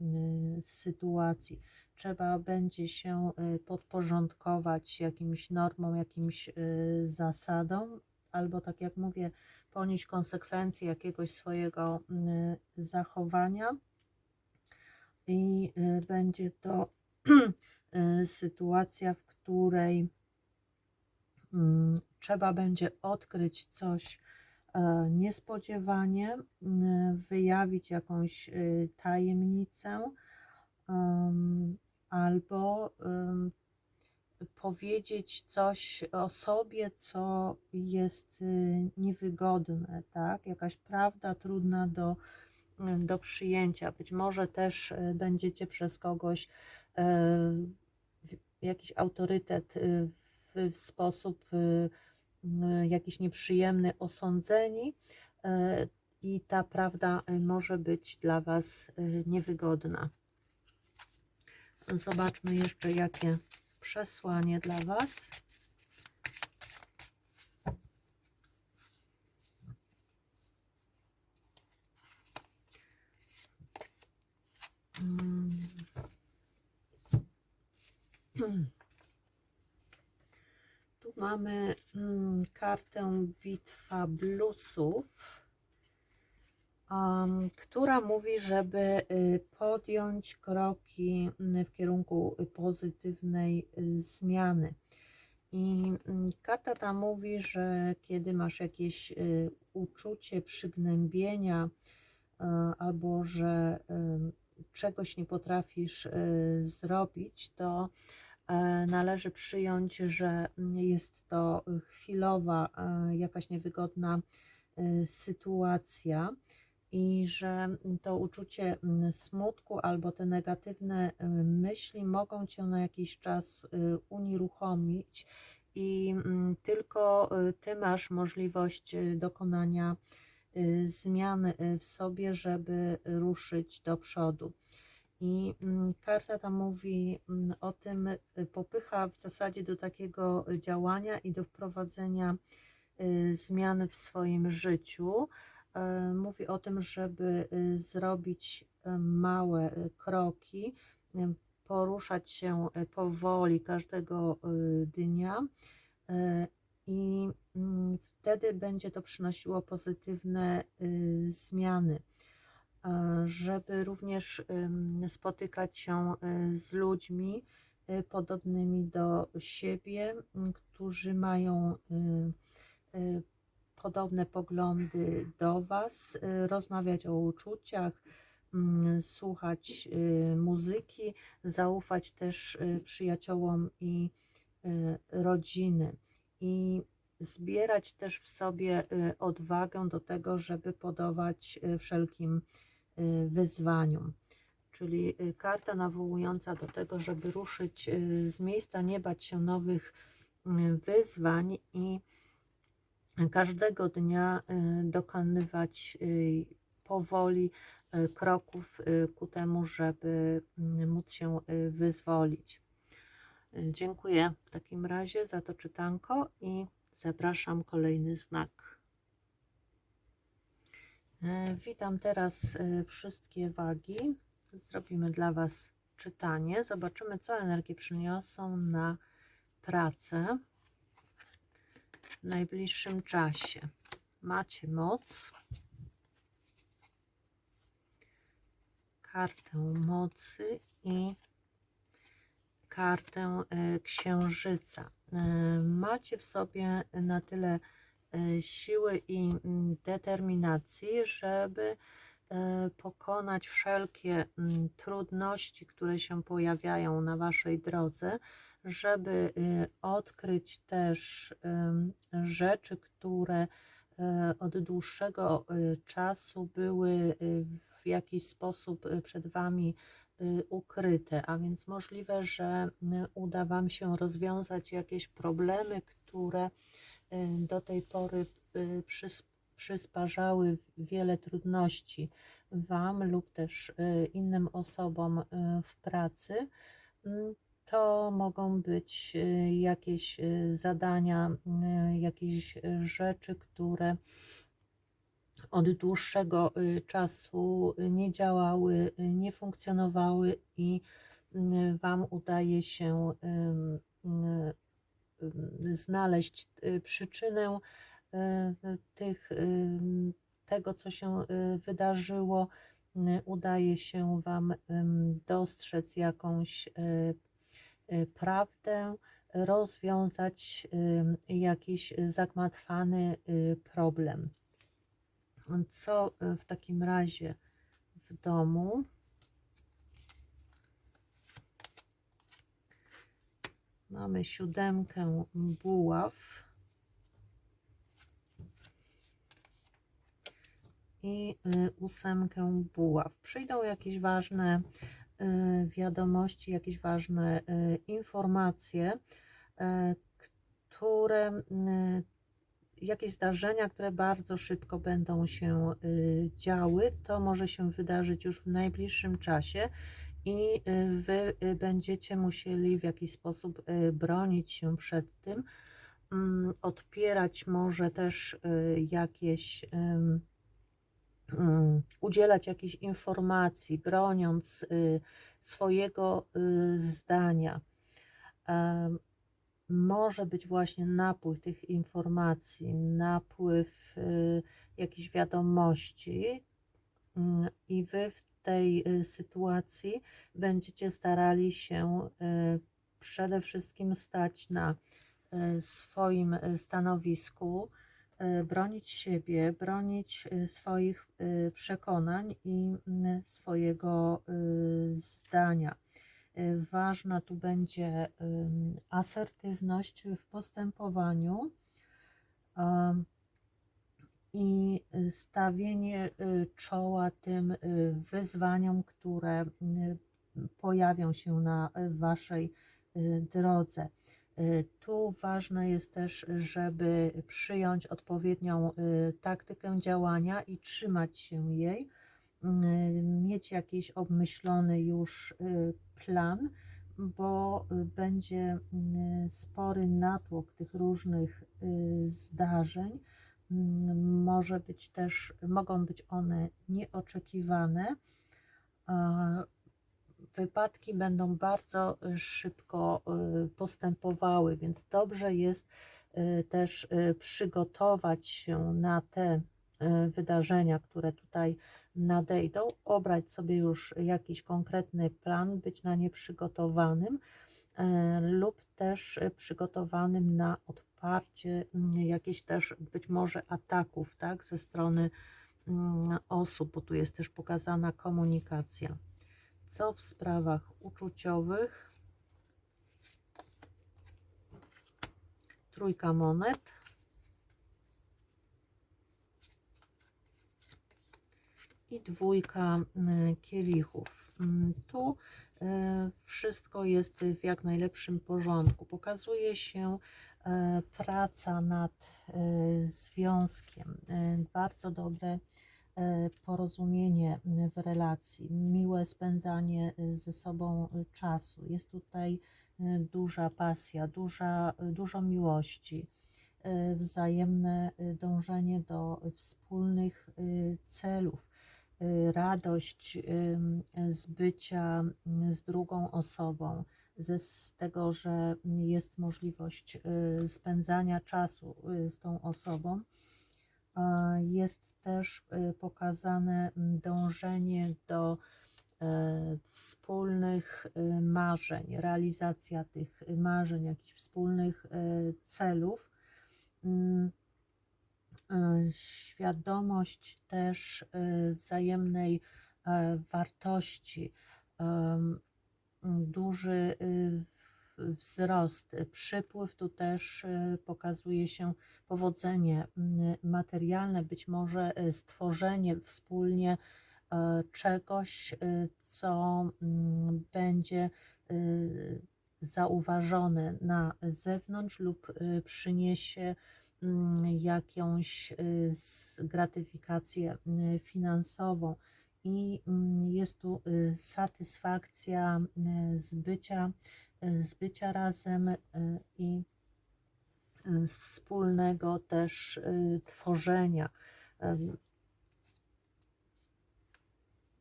sytuacji. Trzeba będzie się podporządkować jakimś normom, jakimś zasadom, albo tak jak mówię, ponieść konsekwencje jakiegoś swojego zachowania i będzie to sytuacja, w której trzeba będzie odkryć coś niespodziewanie, wyjawić jakąś tajemnicę albo powiedzieć coś o sobie, co jest niewygodne, tak? Jakaś prawda trudna do przyjęcia. Być może też będziecie przez kogoś jakiś autorytet w sposób jakiś nieprzyjemny osądzeni i ta prawda może być dla Was niewygodna. Zobaczmy jeszcze, jakie przesłanie dla Was. Tu mamy kartę Bitwa Bluesów, która mówi, żeby podjąć kroki w kierunku pozytywnej zmiany. I karta ta mówi, że kiedy masz jakieś uczucie przygnębienia albo że czegoś nie potrafisz zrobić, to należy przyjąć, że jest to chwilowa, jakaś niewygodna sytuacja i że to uczucie smutku albo te negatywne myśli mogą Cię na jakiś czas unieruchomić i tylko Ty masz możliwość dokonania zmiany w sobie, żeby ruszyć do przodu. I karta ta mówi o tym, popycha w zasadzie do takiego działania i do wprowadzenia zmian w swoim życiu. Mówi o tym, żeby zrobić małe kroki, poruszać się powoli każdego dnia i wtedy będzie to przynosiło pozytywne zmiany. Żeby również spotykać się z ludźmi podobnymi do siebie, którzy mają podobne poglądy do Was, rozmawiać o uczuciach, słuchać muzyki, zaufać też przyjaciołom i rodziny i zbierać też w sobie odwagę do tego, żeby podołać wszelkim wyzwaniom. Czyli karta nawołująca do tego, żeby ruszyć z miejsca, nie bać się nowych wyzwań i każdego dnia dokonywać powoli kroków ku temu, żeby móc się wyzwolić. Dziękuję w takim razie za to czytanko i zapraszam kolejny znak. Witam teraz wszystkie wagi. Zrobimy dla Was czytanie. Zobaczymy, co energie przyniosą na pracę w najbliższym czasie. Macie moc. Kartę mocy i kartę księżyca. Macie w sobie na tyle siły i determinacji, żeby pokonać wszelkie trudności, które się pojawiają na Waszej drodze, żeby odkryć też rzeczy, które od dłuższego czasu były w jakiś sposób przed Wami ukryte, a więc możliwe, że uda Wam się rozwiązać jakieś problemy, które do tej pory przysparzały wiele trudności Wam lub też innym osobom w pracy. To mogą być jakieś zadania, jakieś rzeczy, które od dłuższego czasu nie działały, nie funkcjonowały i Wam udaje się znaleźć przyczynę tego, co się wydarzyło. Udaje się Wam dostrzec jakąś prawdę, rozwiązać jakiś zagmatwany problem. Co w takim razie w domu? Mamy 7 buław i 8 buław. Przyjdą jakieś ważne wiadomości, jakieś ważne informacje, jakieś zdarzenia, które bardzo szybko będą się działy. To może się wydarzyć już w najbliższym czasie i Wy będziecie musieli w jakiś sposób bronić się przed tym, odpierać może też jakieś, udzielać jakichś informacji, broniąc swojego zdania. Może być właśnie napływ tych informacji, napływ jakichś wiadomości i Wy w tej sytuacji będziecie starali się przede wszystkim stać na swoim stanowisku, bronić siebie, bronić swoich przekonań i swojego zdania. Ważna tu będzie asertywność w postępowaniu i stawienie czoła tym wyzwaniom, które pojawią się na Waszej drodze. Tu ważne jest też, żeby przyjąć odpowiednią taktykę działania i trzymać się jej, mieć jakiś obmyślony już plan, bo będzie spory natłok tych różnych zdarzeń. Może być też, mogą być one nieoczekiwane. Wypadki będą bardzo szybko postępowały, więc dobrze jest też przygotować się na te wydarzenia, które tutaj nadejdą, obrać sobie już jakiś konkretny plan, być na nie przygotowanym lub też przygotowanym na odparcie jakichś też być może ataków, tak, ze strony osób, bo tu jest też pokazana komunikacja. Co w sprawach uczuciowych? Trójka monet. I dwójka kielichów. Tu wszystko jest w jak najlepszym porządku. Pokazuje się praca nad związkiem, bardzo dobre porozumienie w relacji, miłe spędzanie ze sobą czasu. Jest tutaj duża pasja, dużo miłości, wzajemne dążenie do wspólnych celów, radość z bycia z drugą osobą, z tego, że jest możliwość spędzania czasu z tą osobą. Jest też pokazane dążenie do wspólnych marzeń, realizacja tych marzeń, jakichś wspólnych celów. Świadomość też wzajemnej wartości, duży wzrost, przypływ, tu też pokazuje się powodzenie materialne, być może stworzenie wspólnie czegoś, co będzie zauważone na zewnątrz lub przyniesie jakąś gratyfikację finansową. I jest tu satysfakcja z bycia razem i z wspólnego też tworzenia.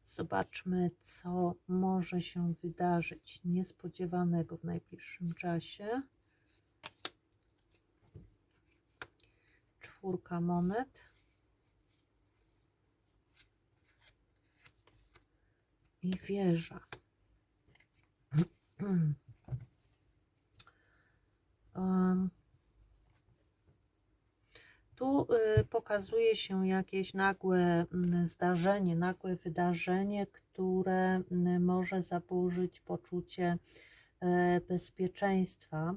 Zobaczmy, co może się wydarzyć niespodziewanego w najbliższym czasie. 4 monet. I wieża. Tu pokazuje się jakieś nagłe zdarzenie, nagłe wydarzenie, które może zaburzyć poczucie bezpieczeństwa.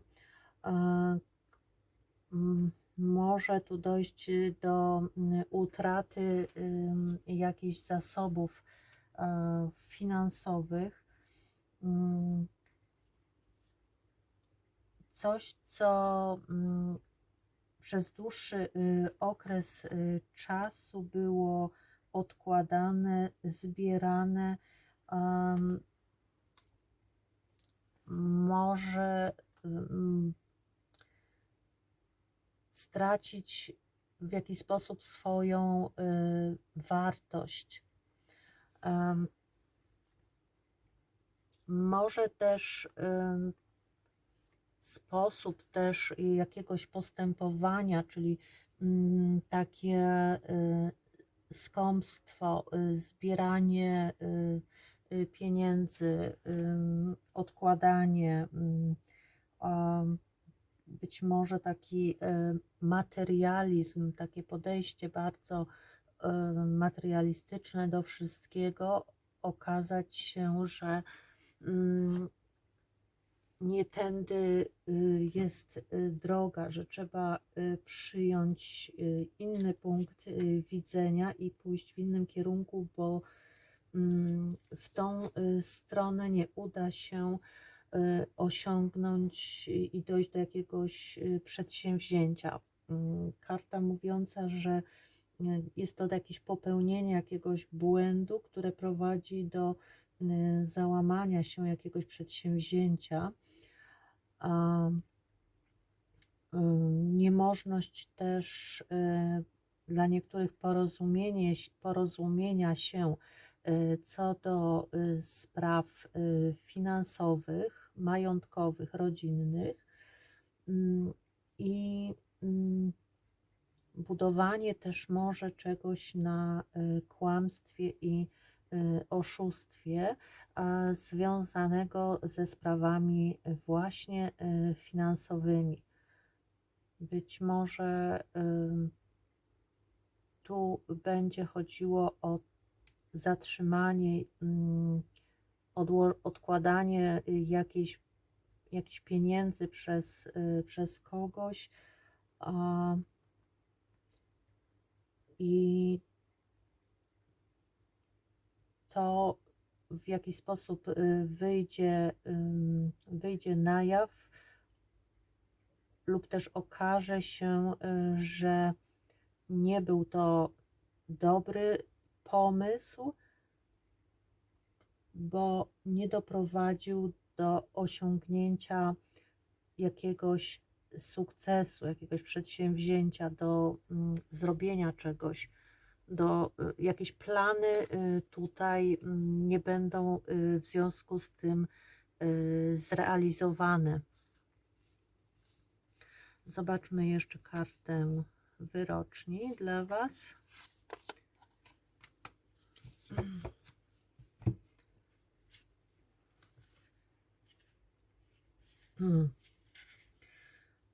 Może tu dojść do utraty jakichś zasobów finansowych. Coś, co przez dłuższy okres czasu było odkładane, zbierane, może stracić w jakiś sposób swoją wartość. Może też sposób też jakiegoś postępowania, czyli takie skąpstwo, zbieranie pieniędzy, odkładanie, być może taki materializm, takie podejście bardzo materialistyczne do wszystkiego, okazać się, że nie tędy jest droga, że trzeba przyjąć inny punkt widzenia i pójść w innym kierunku, bo w tą stronę nie uda się osiągnąć i dojść do jakiegoś przedsięwzięcia. Karta mówiąca, że jest to jakieś popełnienie jakiegoś błędu, które prowadzi do załamania się jakiegoś przedsięwzięcia. Niemożność też dla niektórych porozumienia się co do spraw finansowych, majątkowych, rodzinnych i budowanie też może czegoś na kłamstwie i oszustwie związanego ze sprawami właśnie finansowymi. Być może tu będzie chodziło o zatrzymanie, odkładanie jakichś pieniędzy przez kogoś i to w jakiś sposób wyjdzie na jaw lub też okaże się, że nie był to dobry pomysł, bo nie doprowadził do osiągnięcia jakiegoś sukcesu, jakiegoś przedsięwzięcia, do zrobienia czegoś, jakieś plany tutaj nie będą w związku z tym zrealizowane. Zobaczmy jeszcze kartę wyroczni dla Was.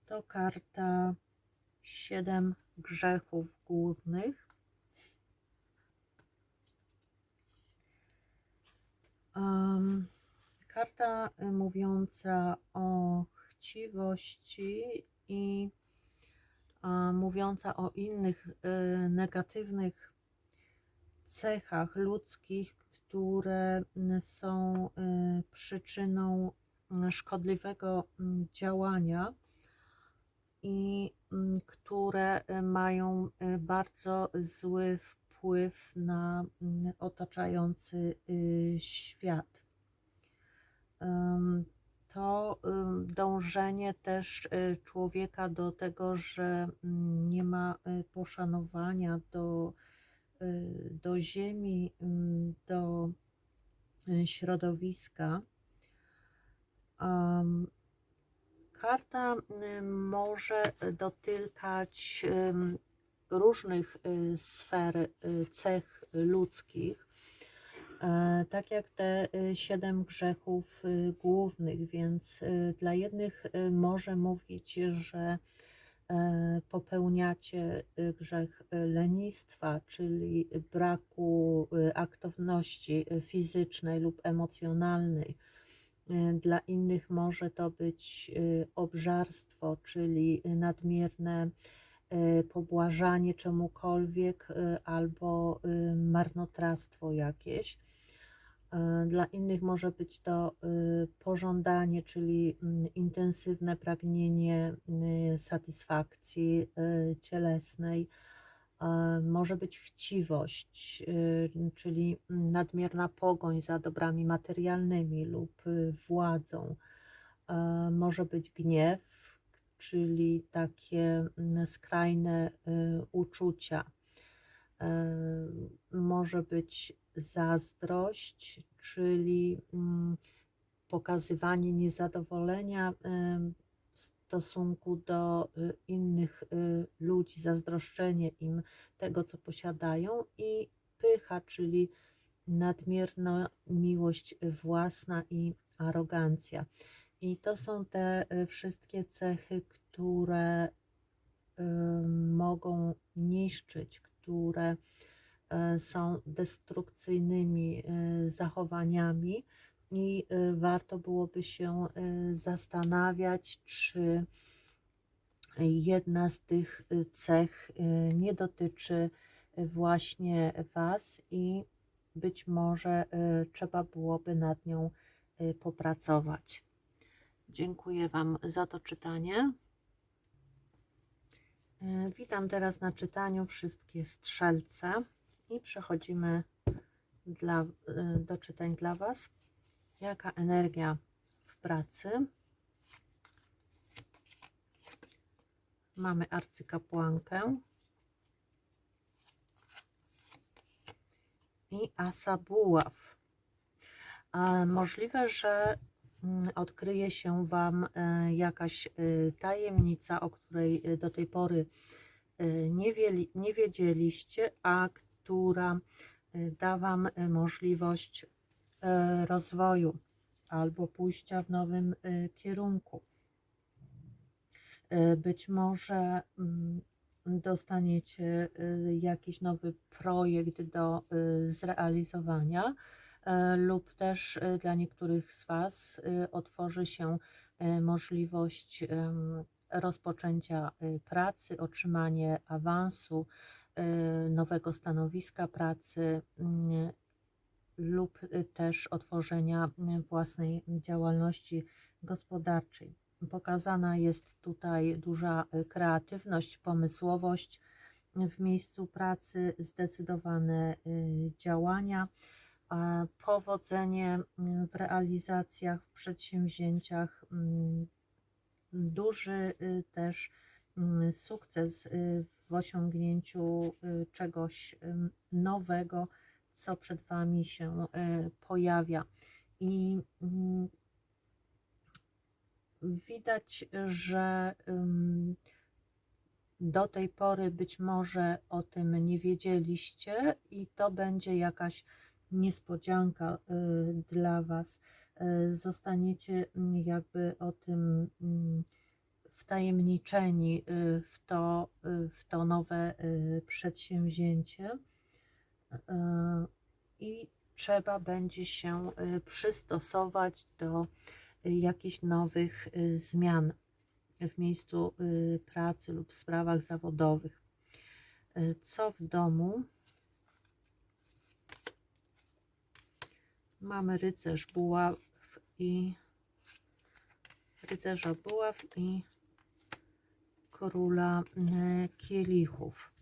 To karta 7 grzechów głównych. Karta mówiąca o chciwości i mówiąca o innych negatywnych cechach ludzkich, które są przyczyną szkodliwego działania i które mają bardzo zły wpływ na otaczający świat. To dążenie też człowieka do tego, że nie ma poszanowania do ziemi, do środowiska. Karta może dotykać różnych sfer, cech ludzkich, tak jak te 7 grzechów głównych, więc dla jednych może mówić, że popełniacie grzech lenistwa, czyli braku aktywności fizycznej lub emocjonalnej. Dla innych może to być obżarstwo, czyli nadmierne pobłażanie czemukolwiek albo marnotrawstwo jakieś. Dla innych może być to pożądanie, czyli intensywne pragnienie satysfakcji cielesnej. Może być chciwość, czyli nadmierna pogoń za dobrami materialnymi lub władzą. Może być gniew, czyli takie skrajne uczucia. Może być zazdrość, czyli pokazywanie niezadowolenia w stosunku do innych ludzi, zazdroszczenie im tego, co posiadają, i pycha, czyli nadmierna miłość własna i arogancja. I to są te wszystkie cechy, które mogą niszczyć, które są destrukcyjnymi zachowaniami i warto byłoby się zastanawiać, czy jedna z tych cech nie dotyczy właśnie Was i być może trzeba byłoby nad nią popracować. Dziękuję Wam za to czytanie. Witam teraz na czytaniu wszystkie strzelce i przechodzimy do czytań dla Was. Jaka energia w pracy? Mamy arcykapłankę i asa buław. Możliwe, że odkryje się Wam jakaś tajemnica, o której do tej pory nie wiedzieliście, a która da Wam możliwość rozwoju albo pójścia w nowym kierunku. Być może dostaniecie jakiś nowy projekt do zrealizowania, lub też dla niektórych z Was otworzy się możliwość rozpoczęcia pracy, otrzymanie awansu, nowego stanowiska pracy lub też otworzenia własnej działalności gospodarczej. Pokazana jest tutaj duża kreatywność, pomysłowość w miejscu pracy, zdecydowane działania, powodzenie w realizacjach, w przedsięwzięciach, duży też sukces w osiągnięciu czegoś nowego, co przed Wami się pojawia. I widać, że do tej pory być może o tym nie wiedzieliście i to będzie jakaś niespodzianka dla Was. Zostaniecie jakby o tym wtajemniczeni w to nowe przedsięwzięcie i trzeba będzie się przystosować do jakichś nowych zmian w miejscu pracy lub w sprawach zawodowych. Co w domu? Mamy rycerza buław i króla kielichów.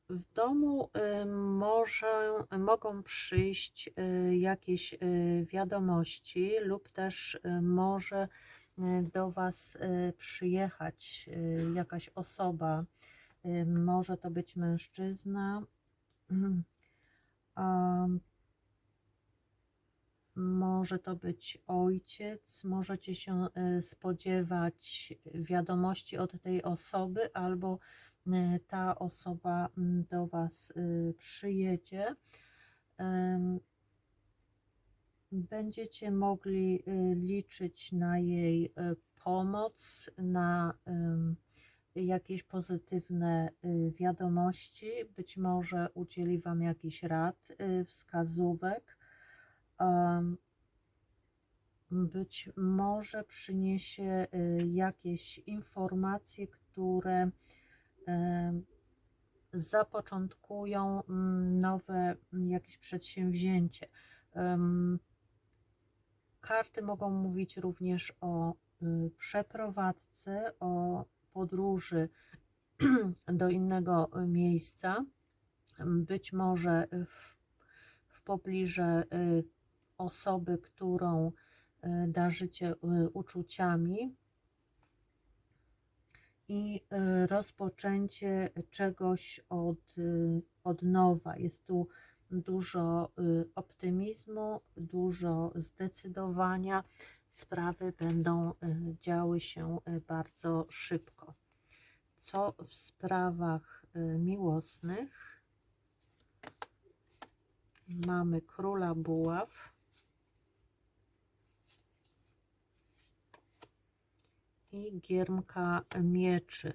W domu mogą przyjść jakieś wiadomości lub też może do Was przyjechać jakaś osoba. Może to być mężczyzna, może to być ojciec, możecie się spodziewać wiadomości od tej osoby, albo ta osoba do Was przyjedzie. Będziecie mogli liczyć na jej pomoc, na jakieś pozytywne wiadomości. Być może udzieli Wam jakichś rad, wskazówek. Być może przyniesie jakieś informacje, które zapoczątkują nowe jakieś przedsięwzięcie. Karty mogą mówić również o przeprowadzce, o podróży do innego miejsca. Być może w pobliżu osoby, którą darzycie uczuciami, i rozpoczęcie czegoś od nowa. Jest tu dużo optymizmu, dużo zdecydowania. Sprawy będą działy się bardzo szybko. Co w sprawach miłosnych? Mamy króla buław i giermka mieczy.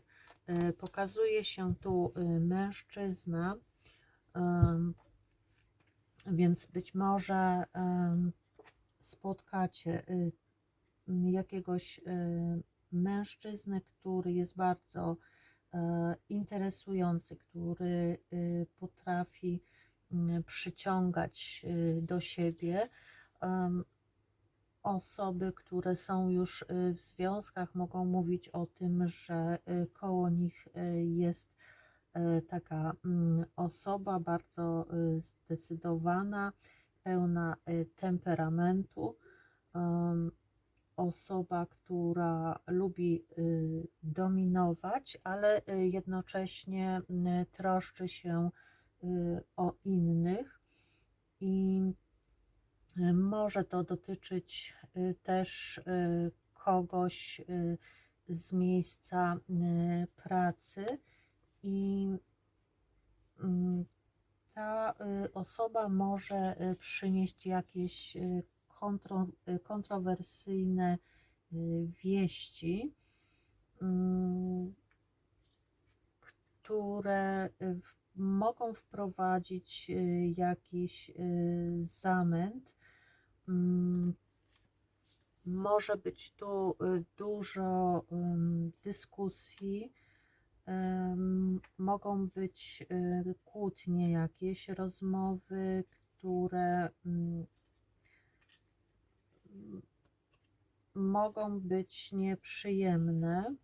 Pokazuje się tu mężczyzna, więc być może spotkacie jakiegoś mężczyznę, który jest bardzo interesujący, który potrafi przyciągać do siebie. Osoby, które są już w związkach, mogą mówić o tym, że koło nich jest taka osoba bardzo zdecydowana, pełna temperamentu, osoba, która lubi dominować, ale jednocześnie troszczy się o innych, i może to dotyczyć też kogoś z miejsca pracy, i ta osoba może przynieść jakieś kontrowersyjne wieści, które mogą wprowadzić jakiś zamęt. Może być tu dużo dyskusji, mogą być kłótnie, jakieś rozmowy, które mogą być nieprzyjemne.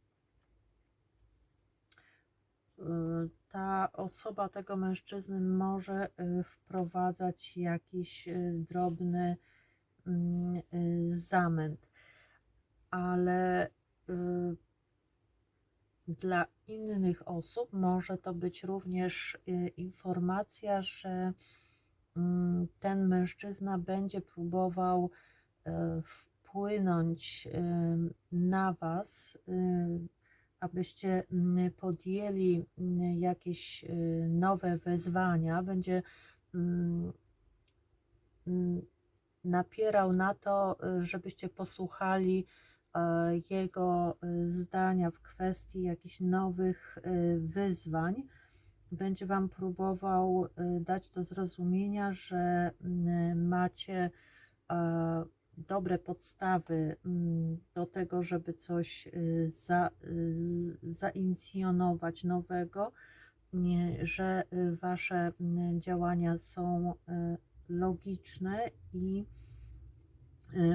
Ta osoba tego mężczyzny może wprowadzać jakiś drobny zamęt, ale dla innych osób może to być również informacja, że ten mężczyzna będzie próbował wpłynąć na Was, abyście podjęli jakieś nowe wyzwania. Będzie napierał na to, żebyście posłuchali jego zdania w kwestii jakichś nowych wyzwań. Będzie Wam próbował dać do zrozumienia, że macie dobre podstawy do tego, żeby coś zainicjonować nowego, że Wasze działania są logiczne i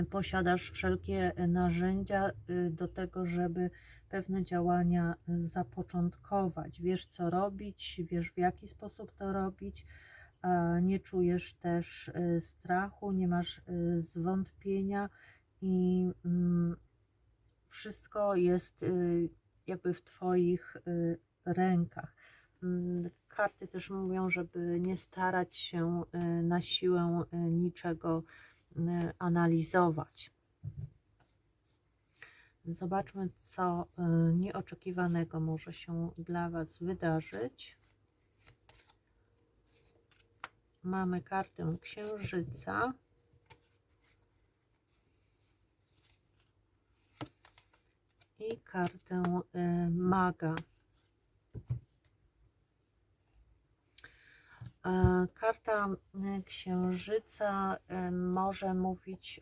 posiadasz wszelkie narzędzia do tego, żeby pewne działania zapoczątkować. Wiesz, co robić, wiesz, w jaki sposób to robić, nie czujesz też strachu, nie masz zwątpienia i wszystko jest jakby w Twoich rękach. Karty też mówią, żeby nie starać się na siłę niczego analizować. Zobaczmy, co nieoczekiwanego może się dla Was wydarzyć. Mamy kartę Księżyca. I kartę Maga. Karta Księżyca może mówić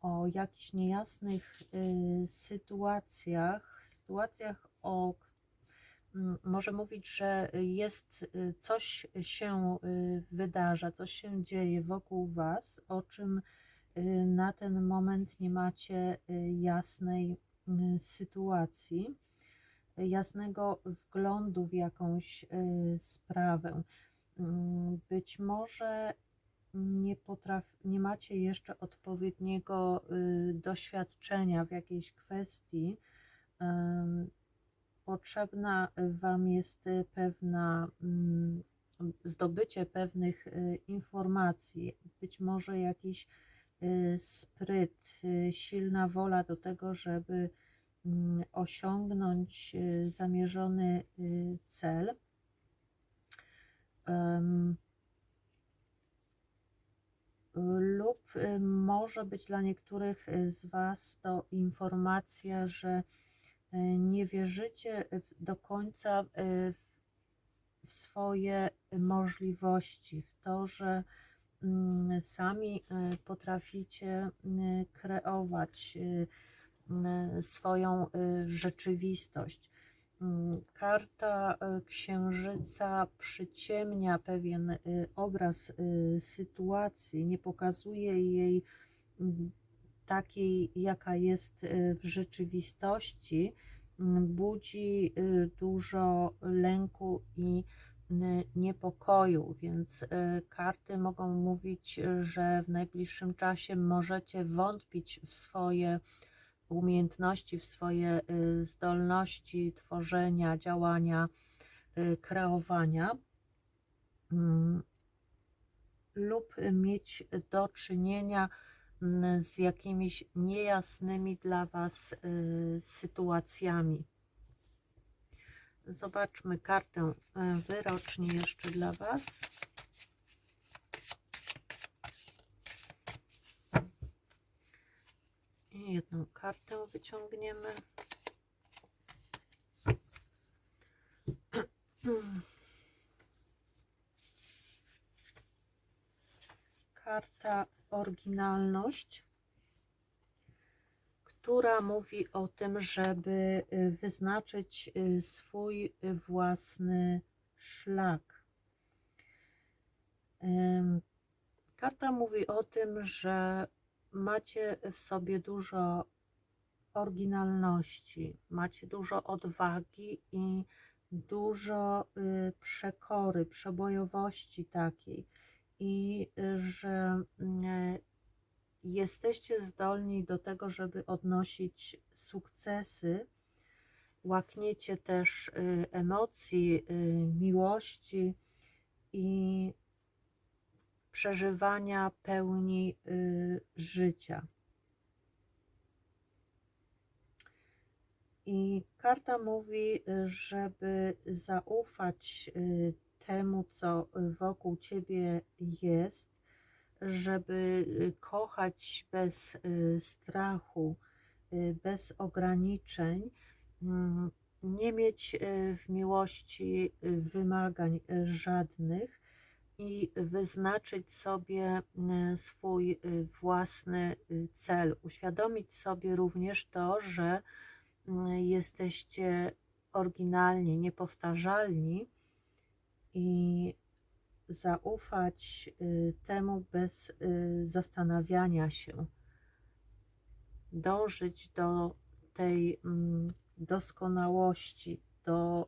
o jakichś niejasnych sytuacjach, może mówić, że jest coś się wydarza, coś się dzieje wokół Was, o czym na ten moment nie macie jasnej sytuacji, jasnego wglądu w jakąś sprawę. Być może nie macie jeszcze odpowiedniego doświadczenia w jakiejś kwestii. Potrzebna Wam jest zdobycie pewnych informacji, być może jakiś spryt, silna wola do tego, żeby osiągnąć zamierzony cel. Lub może być dla niektórych z Was to informacja, że nie wierzycie do końca w swoje możliwości, w to, że sami potraficie kreować swoją rzeczywistość. Karta Księżyca przyciemnia pewien obraz sytuacji, nie pokazuje jej takiej, jaka jest w rzeczywistości, budzi dużo lęku i niepokoju, więc karty mogą mówić, że w najbliższym czasie możecie wątpić w swoje umiejętności, w swoje zdolności tworzenia, działania, kreowania, lub mieć do czynienia z jakimiś niejasnymi dla Was sytuacjami. Zobaczmy kartę wyrocznie jeszcze dla Was. I jedną kartę wyciągniemy. Karta Oryginalność, która mówi o tym, żeby wyznaczyć swój własny szlak. Karta mówi o tym, że macie w sobie dużo oryginalności, macie dużo odwagi i dużo przekory, przebojowości takiej, i że jesteście zdolni do tego, żeby odnosić sukcesy. Łakniecie też emocji, miłości i przeżywania pełni życia. I karta mówi, żeby zaufać temu, co wokół Ciebie jest, żeby kochać bez strachu, bez ograniczeń, nie mieć w miłości wymagań żadnych i wyznaczyć sobie swój własny cel. Uświadomić sobie również to, że jesteście oryginalni, niepowtarzalni i zaufać temu bez zastanawiania się. Dążyć do tej doskonałości,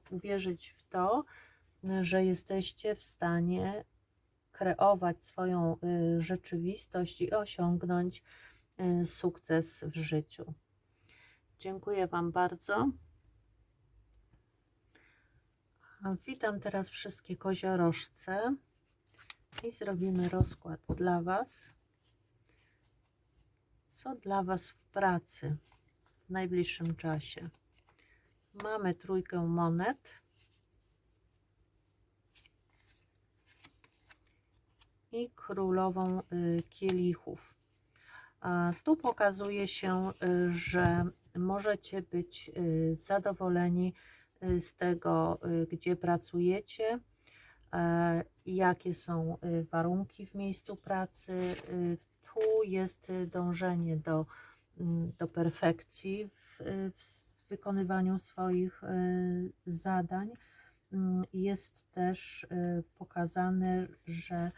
uwierzyć w to, że jesteście w stanie kreować swoją rzeczywistość i osiągnąć sukces w życiu. Dziękuję Wam bardzo. Witam teraz wszystkie koziorożce i zrobimy rozkład dla Was. Co dla Was w pracy w najbliższym czasie? Mamy trójkę monet i królową kielichów. Tu pokazuje się, że możecie być zadowoleni z tego, gdzie pracujecie, jakie są warunki w miejscu pracy. Tu jest dążenie do perfekcji w wykonywaniu swoich zadań. Jest też pokazane, że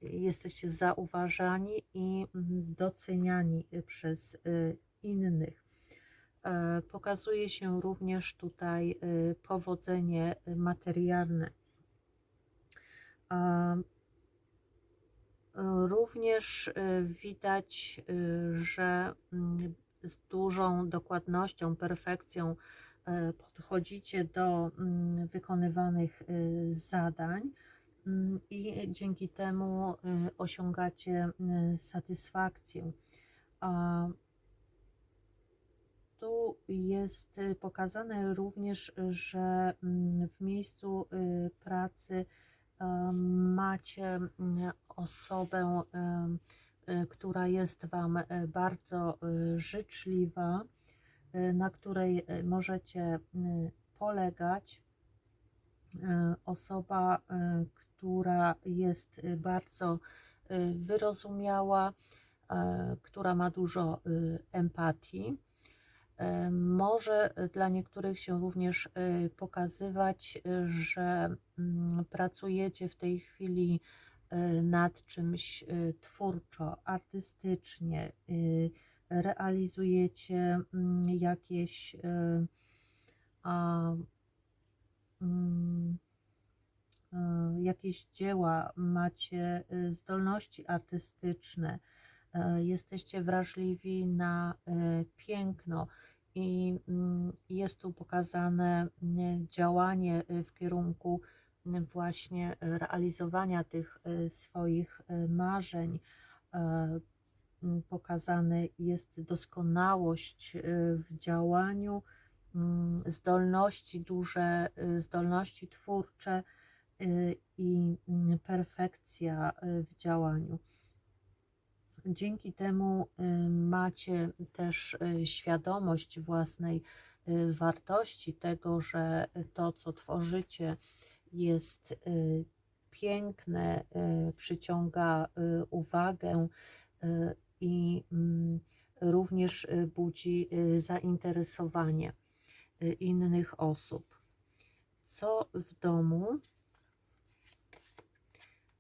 jesteście zauważani i doceniani przez innych. Pokazuje się również tutaj powodzenie materialne. Również widać, że z dużą dokładnością, perfekcją podchodzicie do wykonywanych zadań i dzięki temu osiągacie satysfakcję. Tu jest pokazane również, że w miejscu pracy macie osobę, która jest Wam bardzo życzliwa, na której możecie polegać. Osoba, która jest bardzo wyrozumiała, która ma dużo empatii. Może dla niektórych się również pokazywać, że pracujecie w tej chwili nad czymś twórczo, artystycznie, realizujecie jakieś dzieła, macie zdolności artystyczne, jesteście wrażliwi na piękno i jest tu pokazane działanie w kierunku właśnie realizowania tych swoich marzeń. Pokazane jest doskonałość w działaniu, duże zdolności twórcze i perfekcja w działaniu. Dzięki temu macie też świadomość własnej wartości, tego, że to, co tworzycie, jest piękne, przyciąga uwagę i również budzi zainteresowanie innych osób. Co w domu?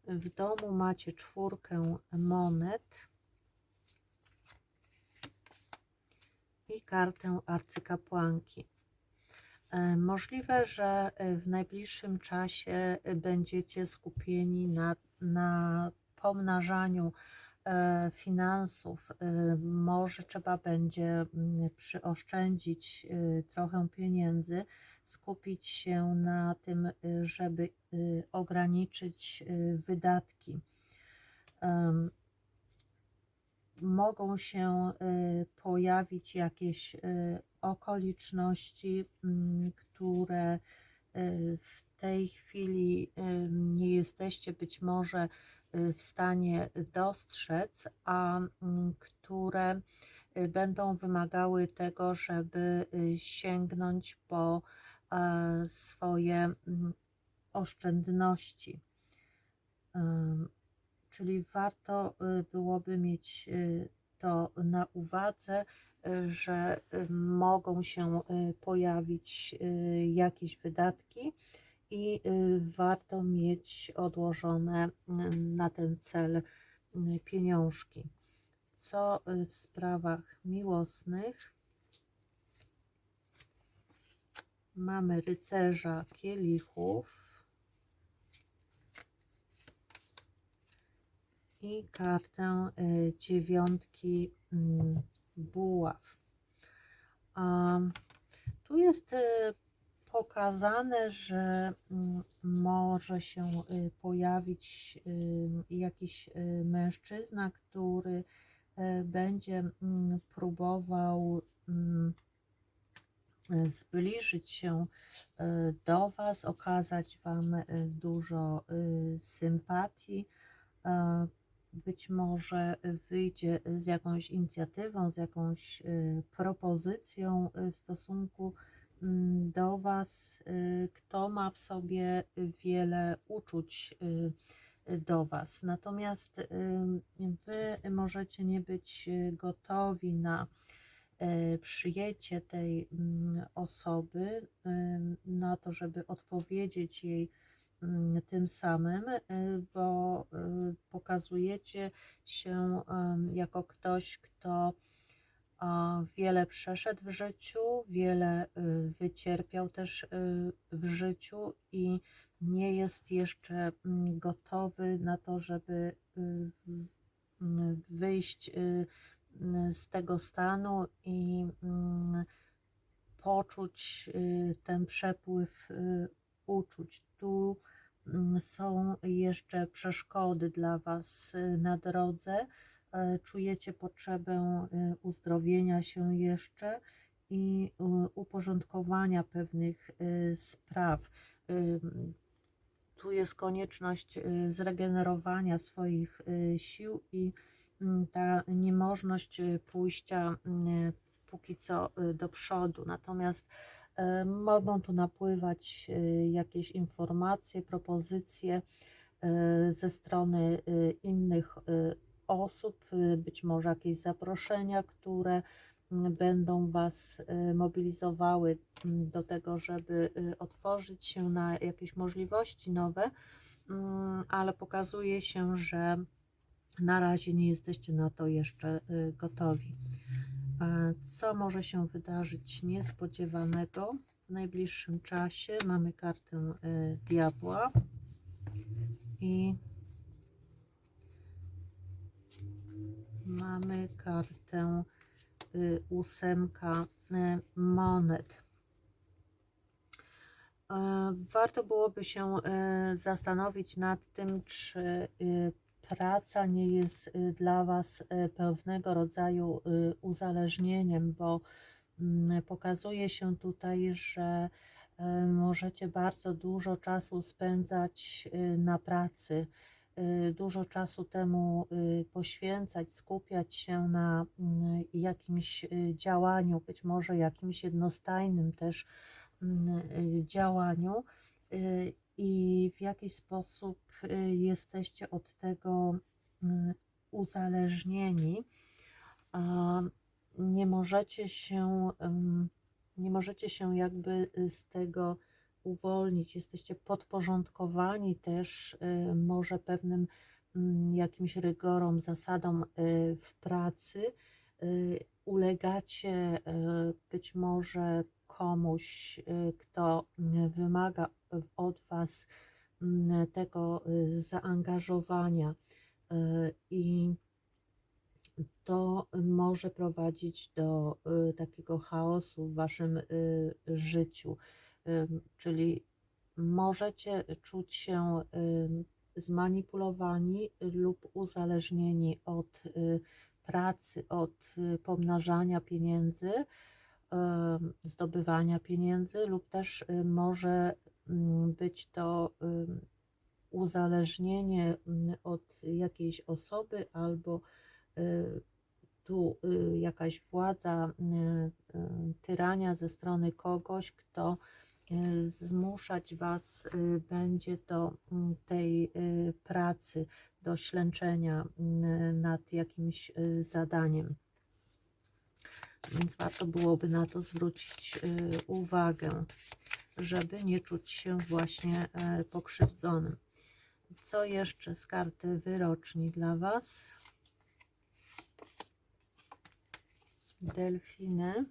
W domu macie czwórkę monet i kartę arcykapłanki. Możliwe, że w najbliższym czasie będziecie skupieni na pomnażaniu finansów. Może trzeba będzie przyoszczędzić trochę pieniędzy, skupić się na tym, żeby ograniczyć wydatki. Mogą się pojawić jakieś okoliczności, które w tej chwili nie jesteście być może w stanie dostrzec, a które będą wymagały tego, żeby sięgnąć po swoje oszczędności. Czyli warto byłoby mieć to na uwadze, że mogą się pojawić jakieś wydatki i warto mieć odłożone na ten cel pieniążki. Co w sprawach miłosnych? Mamy rycerza kielichów i kartę dziewiątki buław. Tu jest pokazane, że może się pojawić jakiś mężczyzna, który będzie próbował zbliżyć się do Was, okazać Wam dużo sympatii. Być może wyjdzie z jakąś inicjatywą, z jakąś propozycją w stosunku do Was, kto ma w sobie wiele uczuć do Was. Natomiast Wy możecie nie być gotowi na przyjęcie tej osoby, na to, żeby odpowiedzieć jej tym samym, bo pokazujecie się jako ktoś, kto wiele przeszedł w życiu, wiele wycierpiał też w życiu i nie jest jeszcze gotowy na to, żeby wyjść z tego stanu i poczuć ten przepływ uczuć. Tu są jeszcze przeszkody dla Was na drodze. Czujecie potrzebę uzdrowienia się jeszcze i uporządkowania pewnych spraw. Tu jest konieczność zregenerowania swoich sił i ta niemożność pójścia póki co do przodu. Natomiast mogą tu napływać jakieś informacje, propozycje ze strony innych osób, być może jakieś zaproszenia, które będą Was mobilizowały do tego, żeby otworzyć się na jakieś możliwości nowe, ale pokazuje się, że na razie nie jesteście na to jeszcze gotowi. Co może się wydarzyć niespodziewanego w najbliższym czasie? Mamy kartę diabła i mamy kartę ósemka monet. Warto byłoby się zastanowić nad tym, czy praca nie jest dla Was pewnego rodzaju uzależnieniem, bo pokazuje się tutaj, że możecie bardzo dużo czasu spędzać na pracy, dużo czasu temu poświęcać, skupiać się na jakimś działaniu, być może jakimś jednostajnym też działaniu i w jaki sposób jesteście od tego uzależnieni. Nie możecie się jakby z tego uwolnić, jesteście podporządkowani też może pewnym jakimś rygorom, zasadom w pracy, ulegacie być może komuś, kto wymaga od Was tego zaangażowania i to może prowadzić do takiego chaosu w Waszym życiu, czyli możecie czuć się zmanipulowani lub uzależnieni od pracy, od pomnażania pieniędzy, zdobywania pieniędzy, lub też może być to uzależnienie od jakiejś osoby, albo tu jakaś władza, tyrania ze strony kogoś, kto zmuszać Was będzie do tej pracy, do ślęczenia nad jakimś zadaniem. Więc warto byłoby na to zwrócić uwagę, żeby nie czuć się właśnie pokrzywdzonym. Co jeszcze z karty wyroczni dla Was? Delfiny.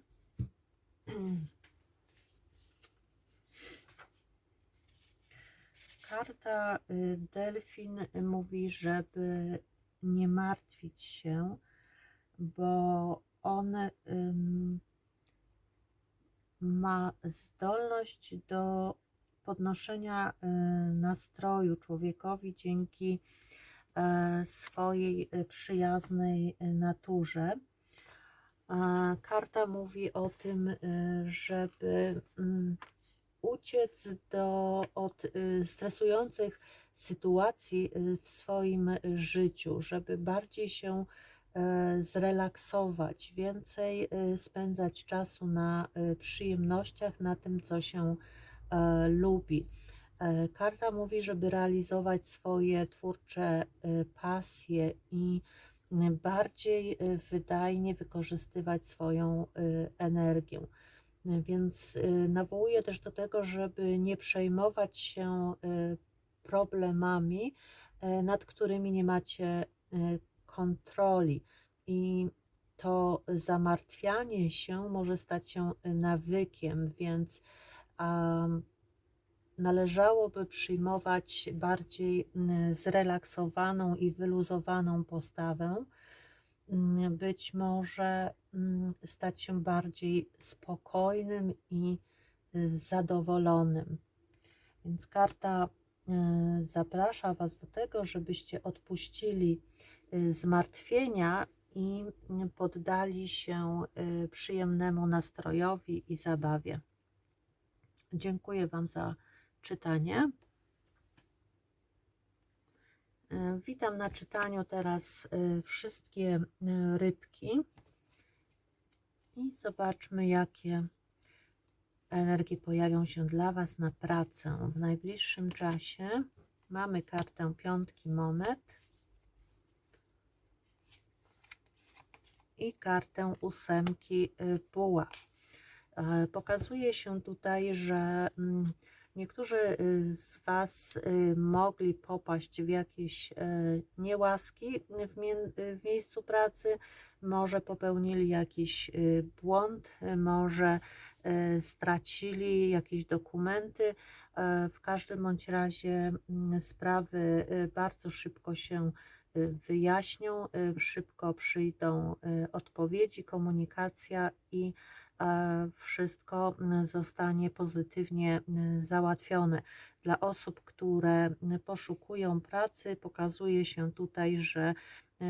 Karta delfin mówi, żeby nie martwić się, bo on ma zdolność do podnoszenia nastroju człowiekowi dzięki swojej przyjaznej naturze. Karta mówi o tym, żeby uciec od stresujących sytuacji w swoim życiu, żeby bardziej się zrelaksować, więcej spędzać czasu na przyjemnościach, na tym, co się lubi. Karta mówi, żeby realizować swoje twórcze pasje i bardziej wydajnie wykorzystywać swoją energię. Więc nawołuję też do tego, żeby nie przejmować się problemami, nad którymi nie macie kontroli. I to zamartwianie się może stać się nawykiem, więc należałoby przyjmować bardziej zrelaksowaną i wyluzowaną postawę. Być może stać się bardziej spokojnym i zadowolonym. Więc karta zaprasza Was do tego, żebyście odpuścili zmartwienia i poddali się przyjemnemu nastrojowi i zabawie. Dziękuję Wam za czytanie. Witam na czytaniu teraz wszystkie rybki i zobaczmy, jakie energie pojawią się dla Was na pracę w najbliższym czasie. Mamy kartę piątki monet i kartę ósemki buław. Pokazuje się tutaj, że niektórzy z Was mogli popaść w jakieś niełaski w miejscu pracy, może popełnili jakiś błąd, może stracili jakieś dokumenty. W każdym bądź razie sprawy bardzo szybko się wyjaśnią, szybko przyjdą odpowiedzi, komunikacja i wszystko zostanie pozytywnie załatwione. Dla osób, które poszukują pracy, pokazuje się tutaj, że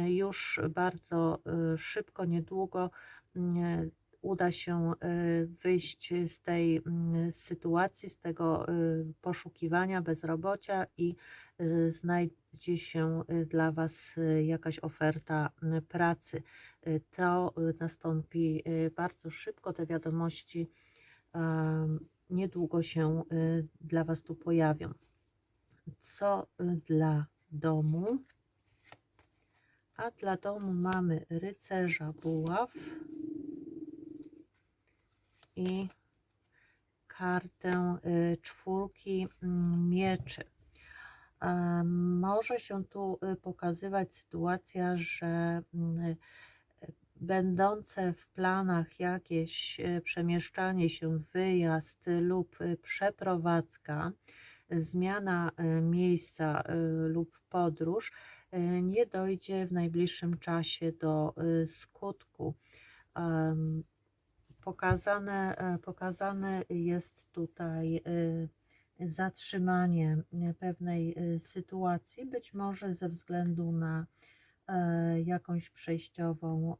już bardzo szybko, niedługo uda się wyjść z tej sytuacji, z tego poszukiwania, bezrobocia i znajdzie się dla Was jakaś oferta pracy. To nastąpi bardzo szybko, te wiadomości niedługo się dla Was tu pojawią. Co dla domu? A dla domu mamy rycerza buław i kartę czwórki mieczy. Może się tu pokazywać sytuacja, że będące w planach jakieś przemieszczanie się, wyjazd lub przeprowadzka, zmiana miejsca lub podróż nie dojdzie w najbliższym czasie do skutku. Pokazane jest tutaj zatrzymanie pewnej sytuacji, być może ze względu na jakąś przejściową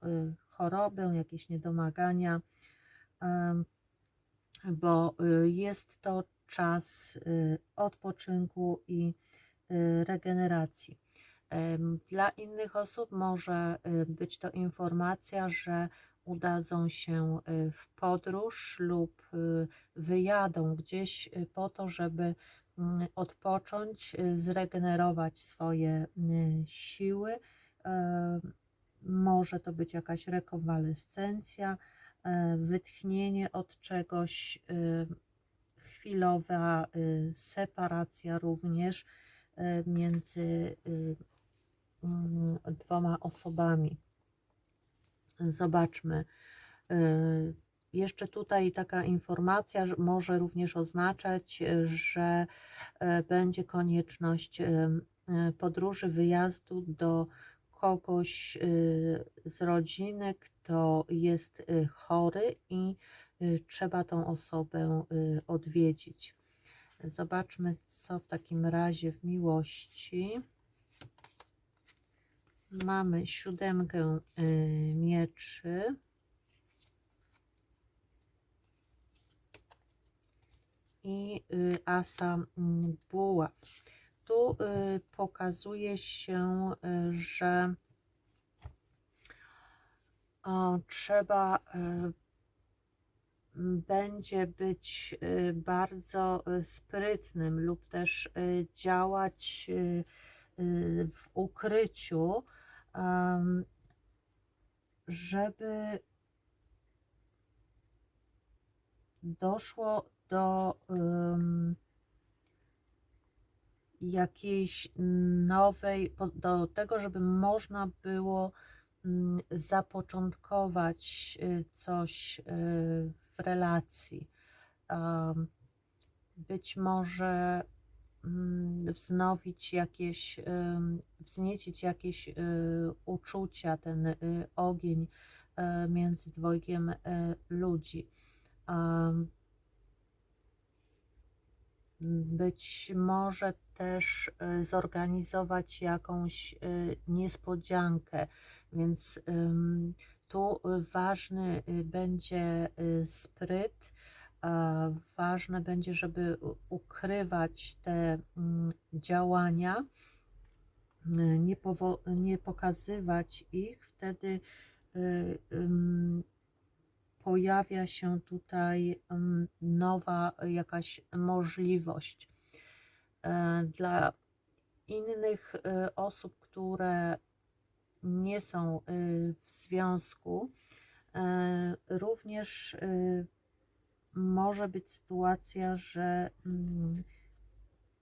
chorobę, jakieś niedomagania, bo jest to czas odpoczynku i regeneracji. Dla innych osób może być to informacja, że udadzą się w podróż lub wyjadą gdzieś po to, żeby odpocząć, zregenerować swoje siły. Może to być jakaś rekonwalescencja, wytchnienie od czegoś, chwilowa separacja również między dwoma osobami. Zobaczmy. Jeszcze tutaj taka informacja może również oznaczać, że będzie konieczność podróży, wyjazdu do kogoś z rodziny, kto jest chory i trzeba tą osobę odwiedzić. Zobaczmy, co w takim razie w miłości. Mamy 7 mieczy i asa buław. Tu pokazuje się, że trzeba będzie być bardzo sprytnym lub też działać w ukryciu, żeby doszło do jakiejś nowej, do tego, żeby można było zapoczątkować coś w relacji. Być może wzniecić jakieś uczucia, ten ogień między dwojgiem ludzi. Być może też zorganizować jakąś niespodziankę, więc tu ważny będzie spryt. Ważne będzie, żeby ukrywać te działania, nie pokazywać ich, wtedy pojawia się tutaj nowa jakaś możliwość. Dla innych osób, które nie są w związku, również może być sytuacja, że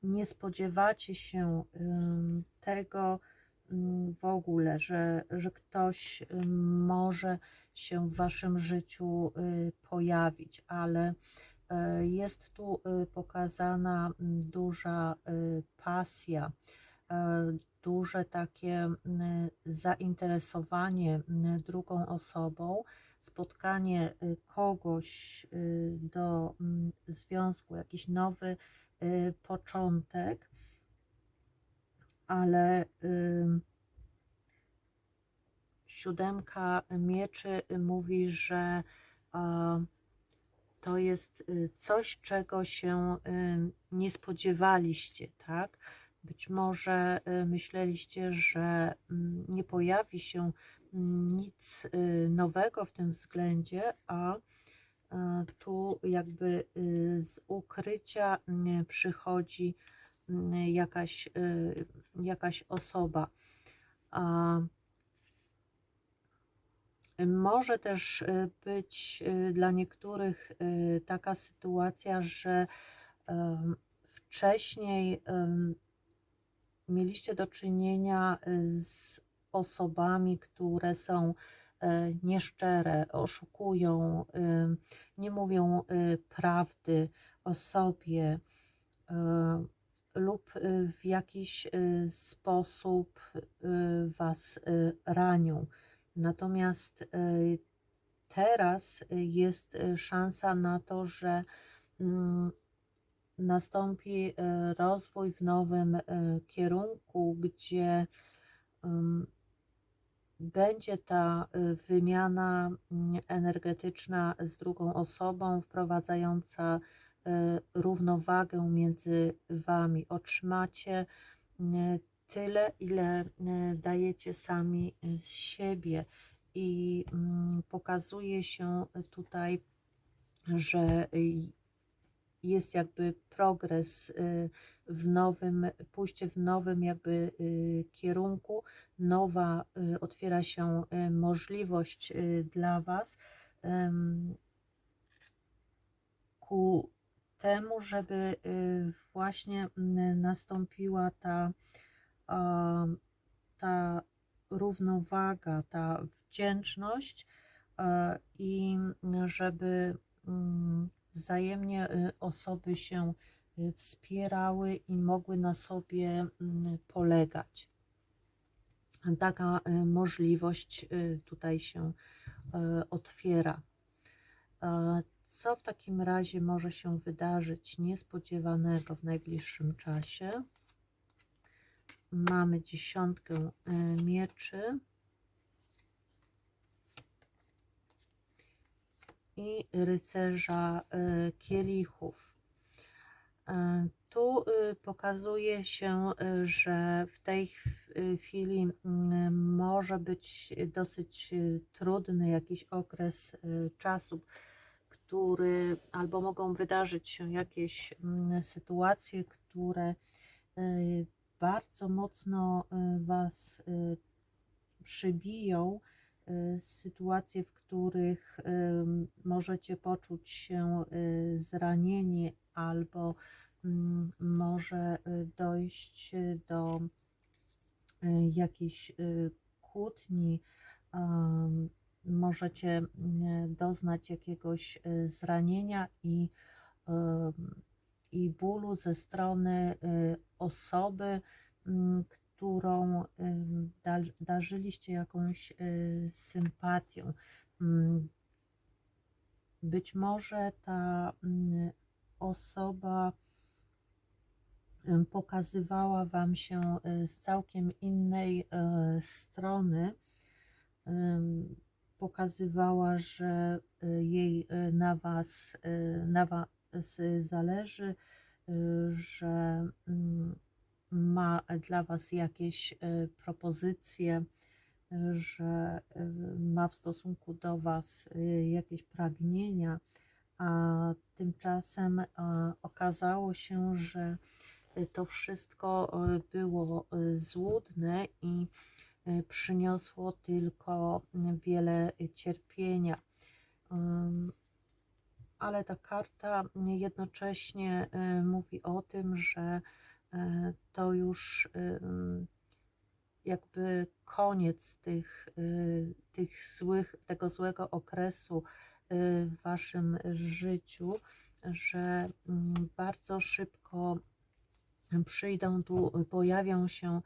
nie spodziewacie się tego w ogóle, że ktoś może się w waszym życiu pojawić, ale jest tu pokazana duża pasja, duże takie zainteresowanie drugą osobą, spotkanie kogoś do związku, jakiś nowy początek, ale 7 mieczy mówi, że to jest coś, czego się nie spodziewaliście, tak? Być może myśleliście, że nie pojawi się nic nowego w tym względzie, a tu jakby z ukrycia przychodzi jakaś osoba. Może też być dla niektórych taka sytuacja, że wcześniej mieliście do czynienia z osobami, które są nieszczere, oszukują, nie mówią prawdy o sobie lub w jakiś sposób was ranią. Natomiast teraz jest szansa na to, że nastąpi rozwój w nowym kierunku, gdzie będzie ta wymiana energetyczna z drugą osobą, wprowadzająca równowagę między wami. Otrzymacie tyle, ile dajecie sami z siebie i pokazuje się tutaj, że jest jakby progres pójście w nowym jakby kierunku, otwiera się możliwość dla Was ku temu, żeby właśnie nastąpiła ta równowaga, ta wdzięczność i żeby wzajemnie osoby się wspierały i mogły na sobie polegać. Taka możliwość tutaj się otwiera. Co w takim razie może się wydarzyć niespodziewanego w najbliższym czasie? Mamy 10 mieczy i rycerza kielichów. Tu pokazuje się, że w tej chwili może być dosyć trudny jakiś okres czasu, albo mogą wydarzyć się jakieś sytuacje, które bardzo mocno Was przybiją, sytuacje, w których możecie poczuć się zranieni, albo może dojść do jakiejś kłótni, możecie doznać jakiegoś zranienia i bólu ze strony osoby, którą darzyliście jakąś sympatią. Być może ta osoba pokazywała Wam się z całkiem innej strony, pokazywała, że jej na was zależy, że ma dla Was jakieś propozycje, że ma w stosunku do Was jakieś pragnienia, a tymczasem okazało się, że to wszystko było złudne i przyniosło tylko wiele cierpienia. Ale ta karta jednocześnie mówi o tym, że to już jakby koniec tego złego okresu w Waszym życiu, że bardzo szybko pojawią się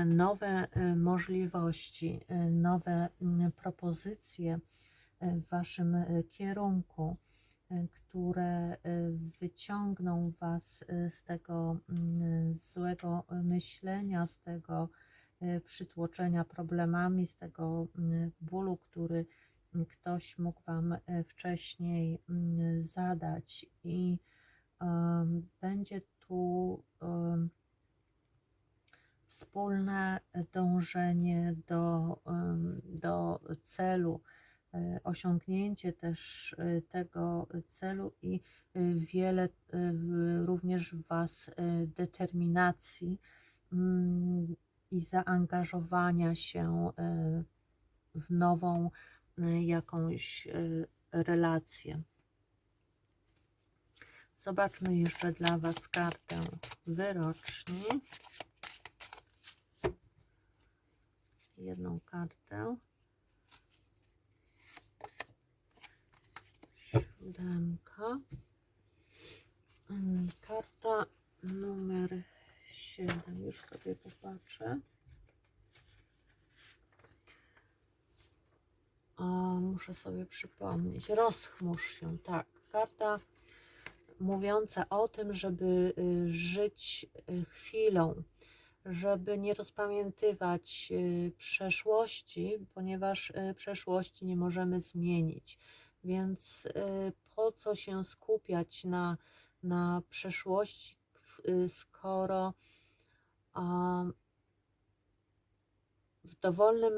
nowe możliwości, nowe propozycje w Waszym kierunku, które wyciągną Was z tego złego myślenia, z tego przytłoczenia problemami, z tego bólu, który ktoś mógł Wam wcześniej zadać, i będzie tu wspólne dążenie do celu, osiągnięcie też tego celu i wiele również w Was determinacji i zaangażowania się w nową jakąś relację. Zobaczmy jeszcze dla Was kartę wyroczni. Jedną kartę. Siódemka. Karta numer 7. Już sobie popatrzę. Muszę sobie przypomnieć. Rozchmurz się. Tak. Karta mówiąca o tym, żeby żyć chwilą, żeby nie rozpamiętywać przeszłości, ponieważ przeszłości nie możemy zmienić. Więc po co się skupiać na przeszłości, skoro w dowolnym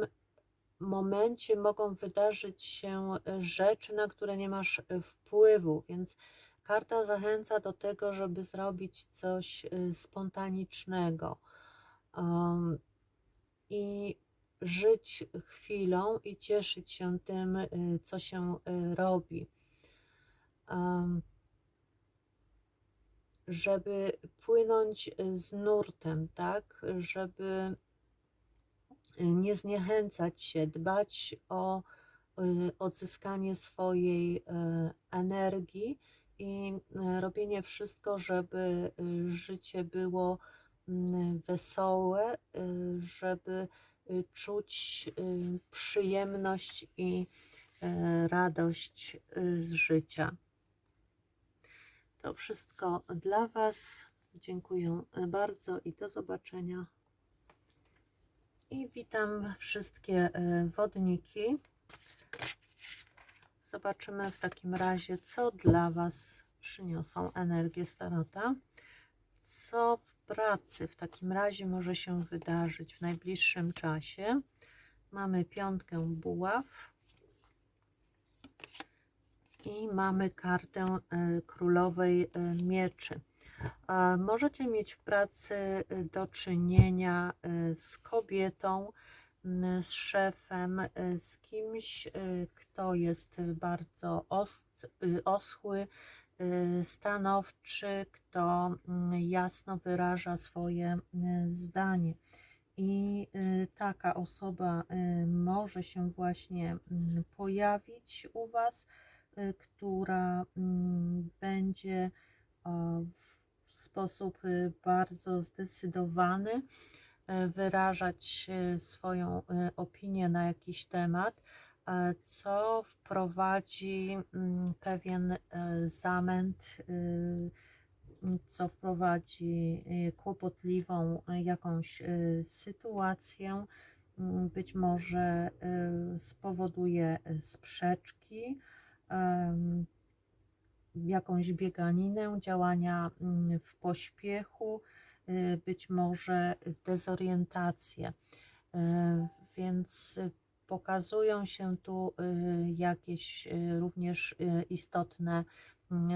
momencie mogą wydarzyć się rzeczy, na które nie masz wpływu, więc karta zachęca do tego, żeby zrobić coś spontanicznego i żyć chwilą i cieszyć się tym, co się robi. Żeby płynąć z nurtem, tak, żeby nie zniechęcać się, dbać o odzyskanie swojej energii i robienie wszystko, żeby życie było wesołe, żeby czuć przyjemność i radość z życia. To wszystko dla Was. Dziękuję bardzo i do zobaczenia. I witam wszystkie wodniki. Zobaczymy w takim razie, co dla Was przyniosą energie z tarota. Co w pracy w takim razie może się wydarzyć w najbliższym czasie. Mamy piątkę buław i mamy kartę królowej mieczy. Możecie mieć w pracy do czynienia z kobietą, z szefem, z kimś, kto jest bardzo oschły, stanowczy, kto jasno wyraża swoje zdanie. I taka osoba może się właśnie pojawić u Was, która będzie w sposób bardzo zdecydowany wyrażać swoją opinię na jakiś temat, co wprowadzi pewien zamęt, co wprowadzi kłopotliwą jakąś sytuację, być może spowoduje sprzeczki, jakąś bieganinę, działania w pośpiechu, być może dezorientację. Więc pokazują się tu jakieś również istotne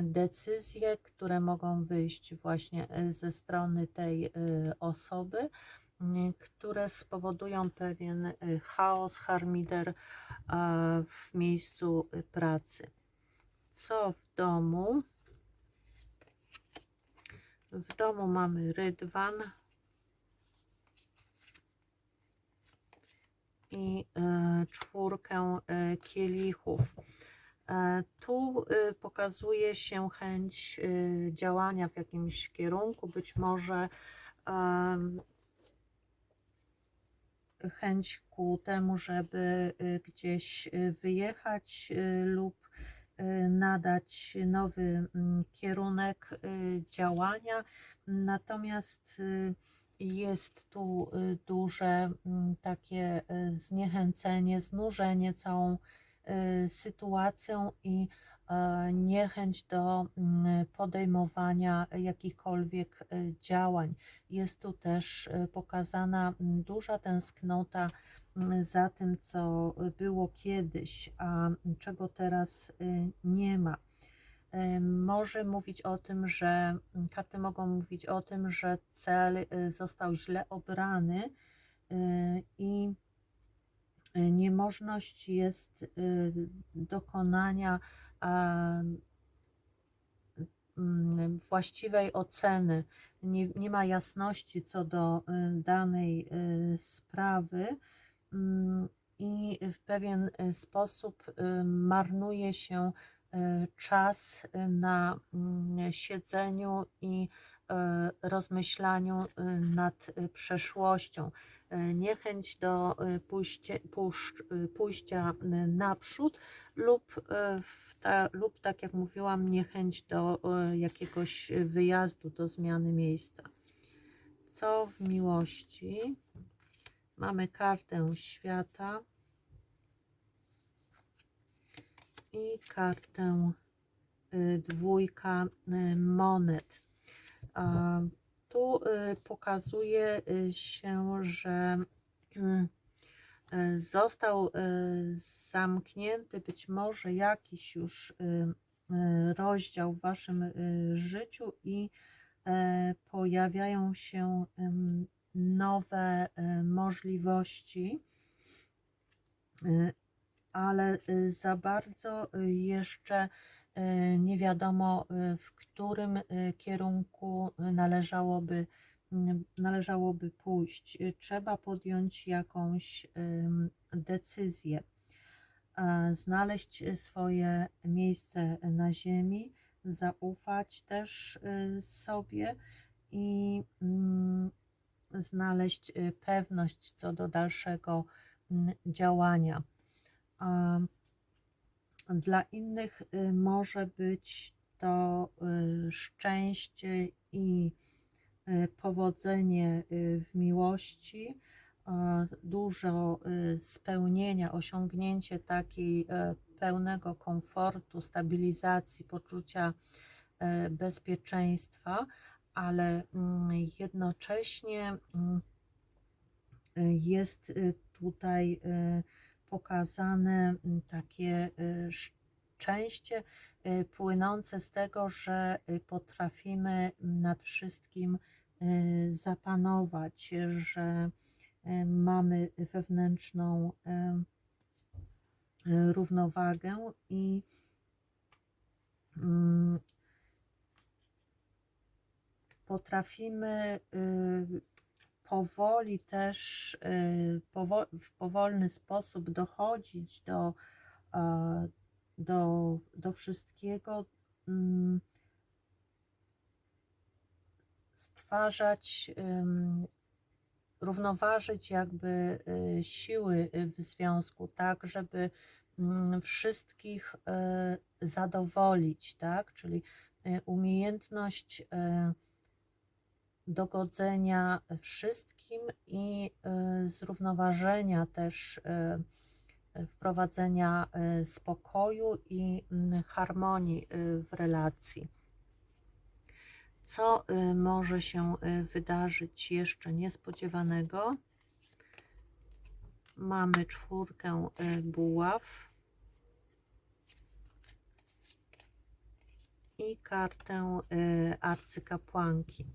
decyzje, które mogą wyjść właśnie ze strony tej osoby, które spowodują pewien chaos, harmider w miejscu pracy. Co w domu? W domu mamy rydwan i czwórkę kielichów. Tu pokazuje się chęć działania w jakimś kierunku, być może chęć ku temu, żeby gdzieś wyjechać lub nadać nowy kierunek działania. Natomiast jest tu duże takie zniechęcenie, znużenie całą sytuacją i niechęć do podejmowania jakichkolwiek działań. Jest tu też pokazana duża tęsknota za tym, co było kiedyś, a czego teraz nie ma. Może mówić o tym, że karty mogą mówić o tym, że cel został źle obrany i niemożność jest dokonania właściwej oceny. Nie ma jasności co do danej sprawy i w pewien sposób marnuje się czas na siedzeniu i rozmyślaniu nad przeszłością. Niechęć do pójścia naprzód lub tak jak mówiłam, niechęć do jakiegoś wyjazdu, do zmiany miejsca. Co w miłości? Mamy kartę świata i kartę dwójka monet. Tu pokazuje się, że został zamknięty być może jakiś już rozdział w waszym życiu i pojawiają się nowe możliwości, ale za bardzo jeszcze nie wiadomo, w którym kierunku należałoby pójść. Trzeba podjąć jakąś decyzję, znaleźć swoje miejsce na ziemi, zaufać też sobie i znaleźć pewność co do dalszego działania. Dla innych może być to szczęście i powodzenie w miłości, dużo spełnienia, osiągnięcie takiej pełnego komfortu, stabilizacji, poczucia bezpieczeństwa, ale jednocześnie jest tutaj pokazane takie szczęście płynące z tego, że potrafimy nad wszystkim zapanować, że mamy wewnętrzną równowagę i potrafimy powoli też w powolny sposób dochodzić do wszystkiego, stwarzać, równoważyć jakby siły w związku, tak, żeby wszystkich zadowolić, tak, czyli umiejętność dogodzenia wszystkim i zrównoważenia też, wprowadzenia spokoju i harmonii w relacji. Co może się wydarzyć jeszcze niespodziewanego? Mamy 4 buław i kartę arcykapłanki.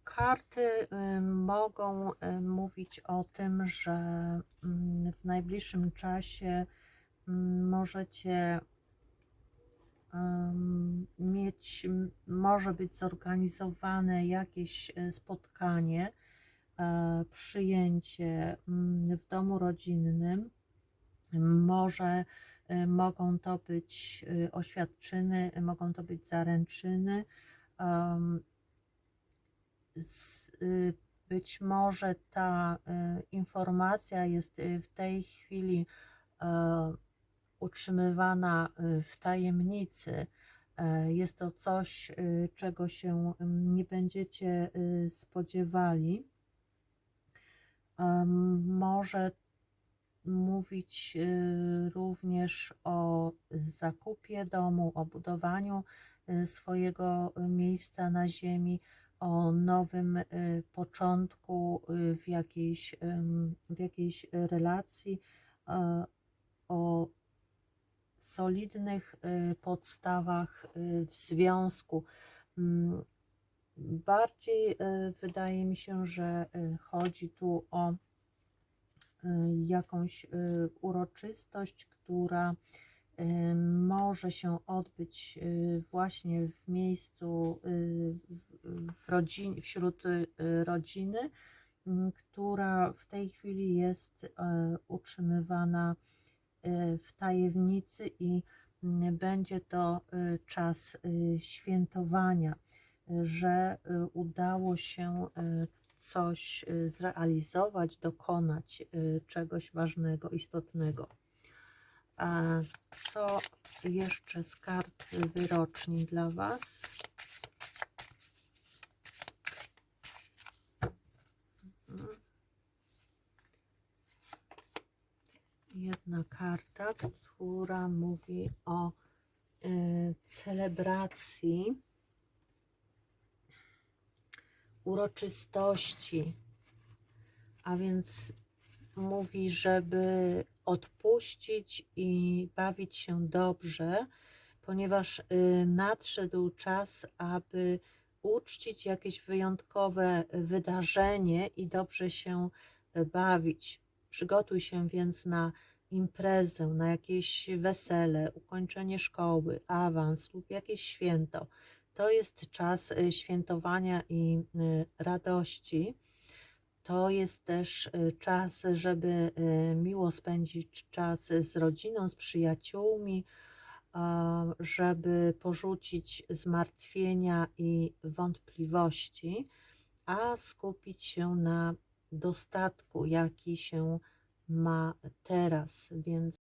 Karty mogą mówić o tym, że w najbliższym czasie możecie może być zorganizowane jakieś spotkanie, przyjęcie w domu rodzinnym. Mogą to być oświadczyny, mogą to być zaręczyny. Być może ta informacja jest w tej chwili utrzymywana w tajemnicy. Jest to coś, czego się nie będziecie spodziewali. Może mówić również o zakupie domu, o budowaniu swojego miejsca na ziemi, o nowym początku w jakiejś relacji, o solidnych podstawach w związku. Bardziej wydaje mi się, że chodzi tu o jakąś uroczystość, która może się odbyć właśnie w miejscu, wśród rodziny, która w tej chwili jest utrzymywana w tajemnicy i będzie to czas świętowania, że udało się coś zrealizować, dokonać czegoś ważnego, istotnego. A co jeszcze z kart wyroczni dla Was? Jedna karta, która mówi o celebracji, uroczystości, a więc mówi, żeby odpuścić i bawić się dobrze, ponieważ nadszedł czas, aby uczcić jakieś wyjątkowe wydarzenie i dobrze się bawić. Przygotuj się więc na imprezę, na jakieś wesele, ukończenie szkoły, awans lub jakieś święto. To jest czas świętowania i radości. To jest też czas, żeby miło spędzić czas z rodziną, z przyjaciółmi, żeby porzucić zmartwienia i wątpliwości, a skupić się na dostatku, jaki się ma teraz. Więc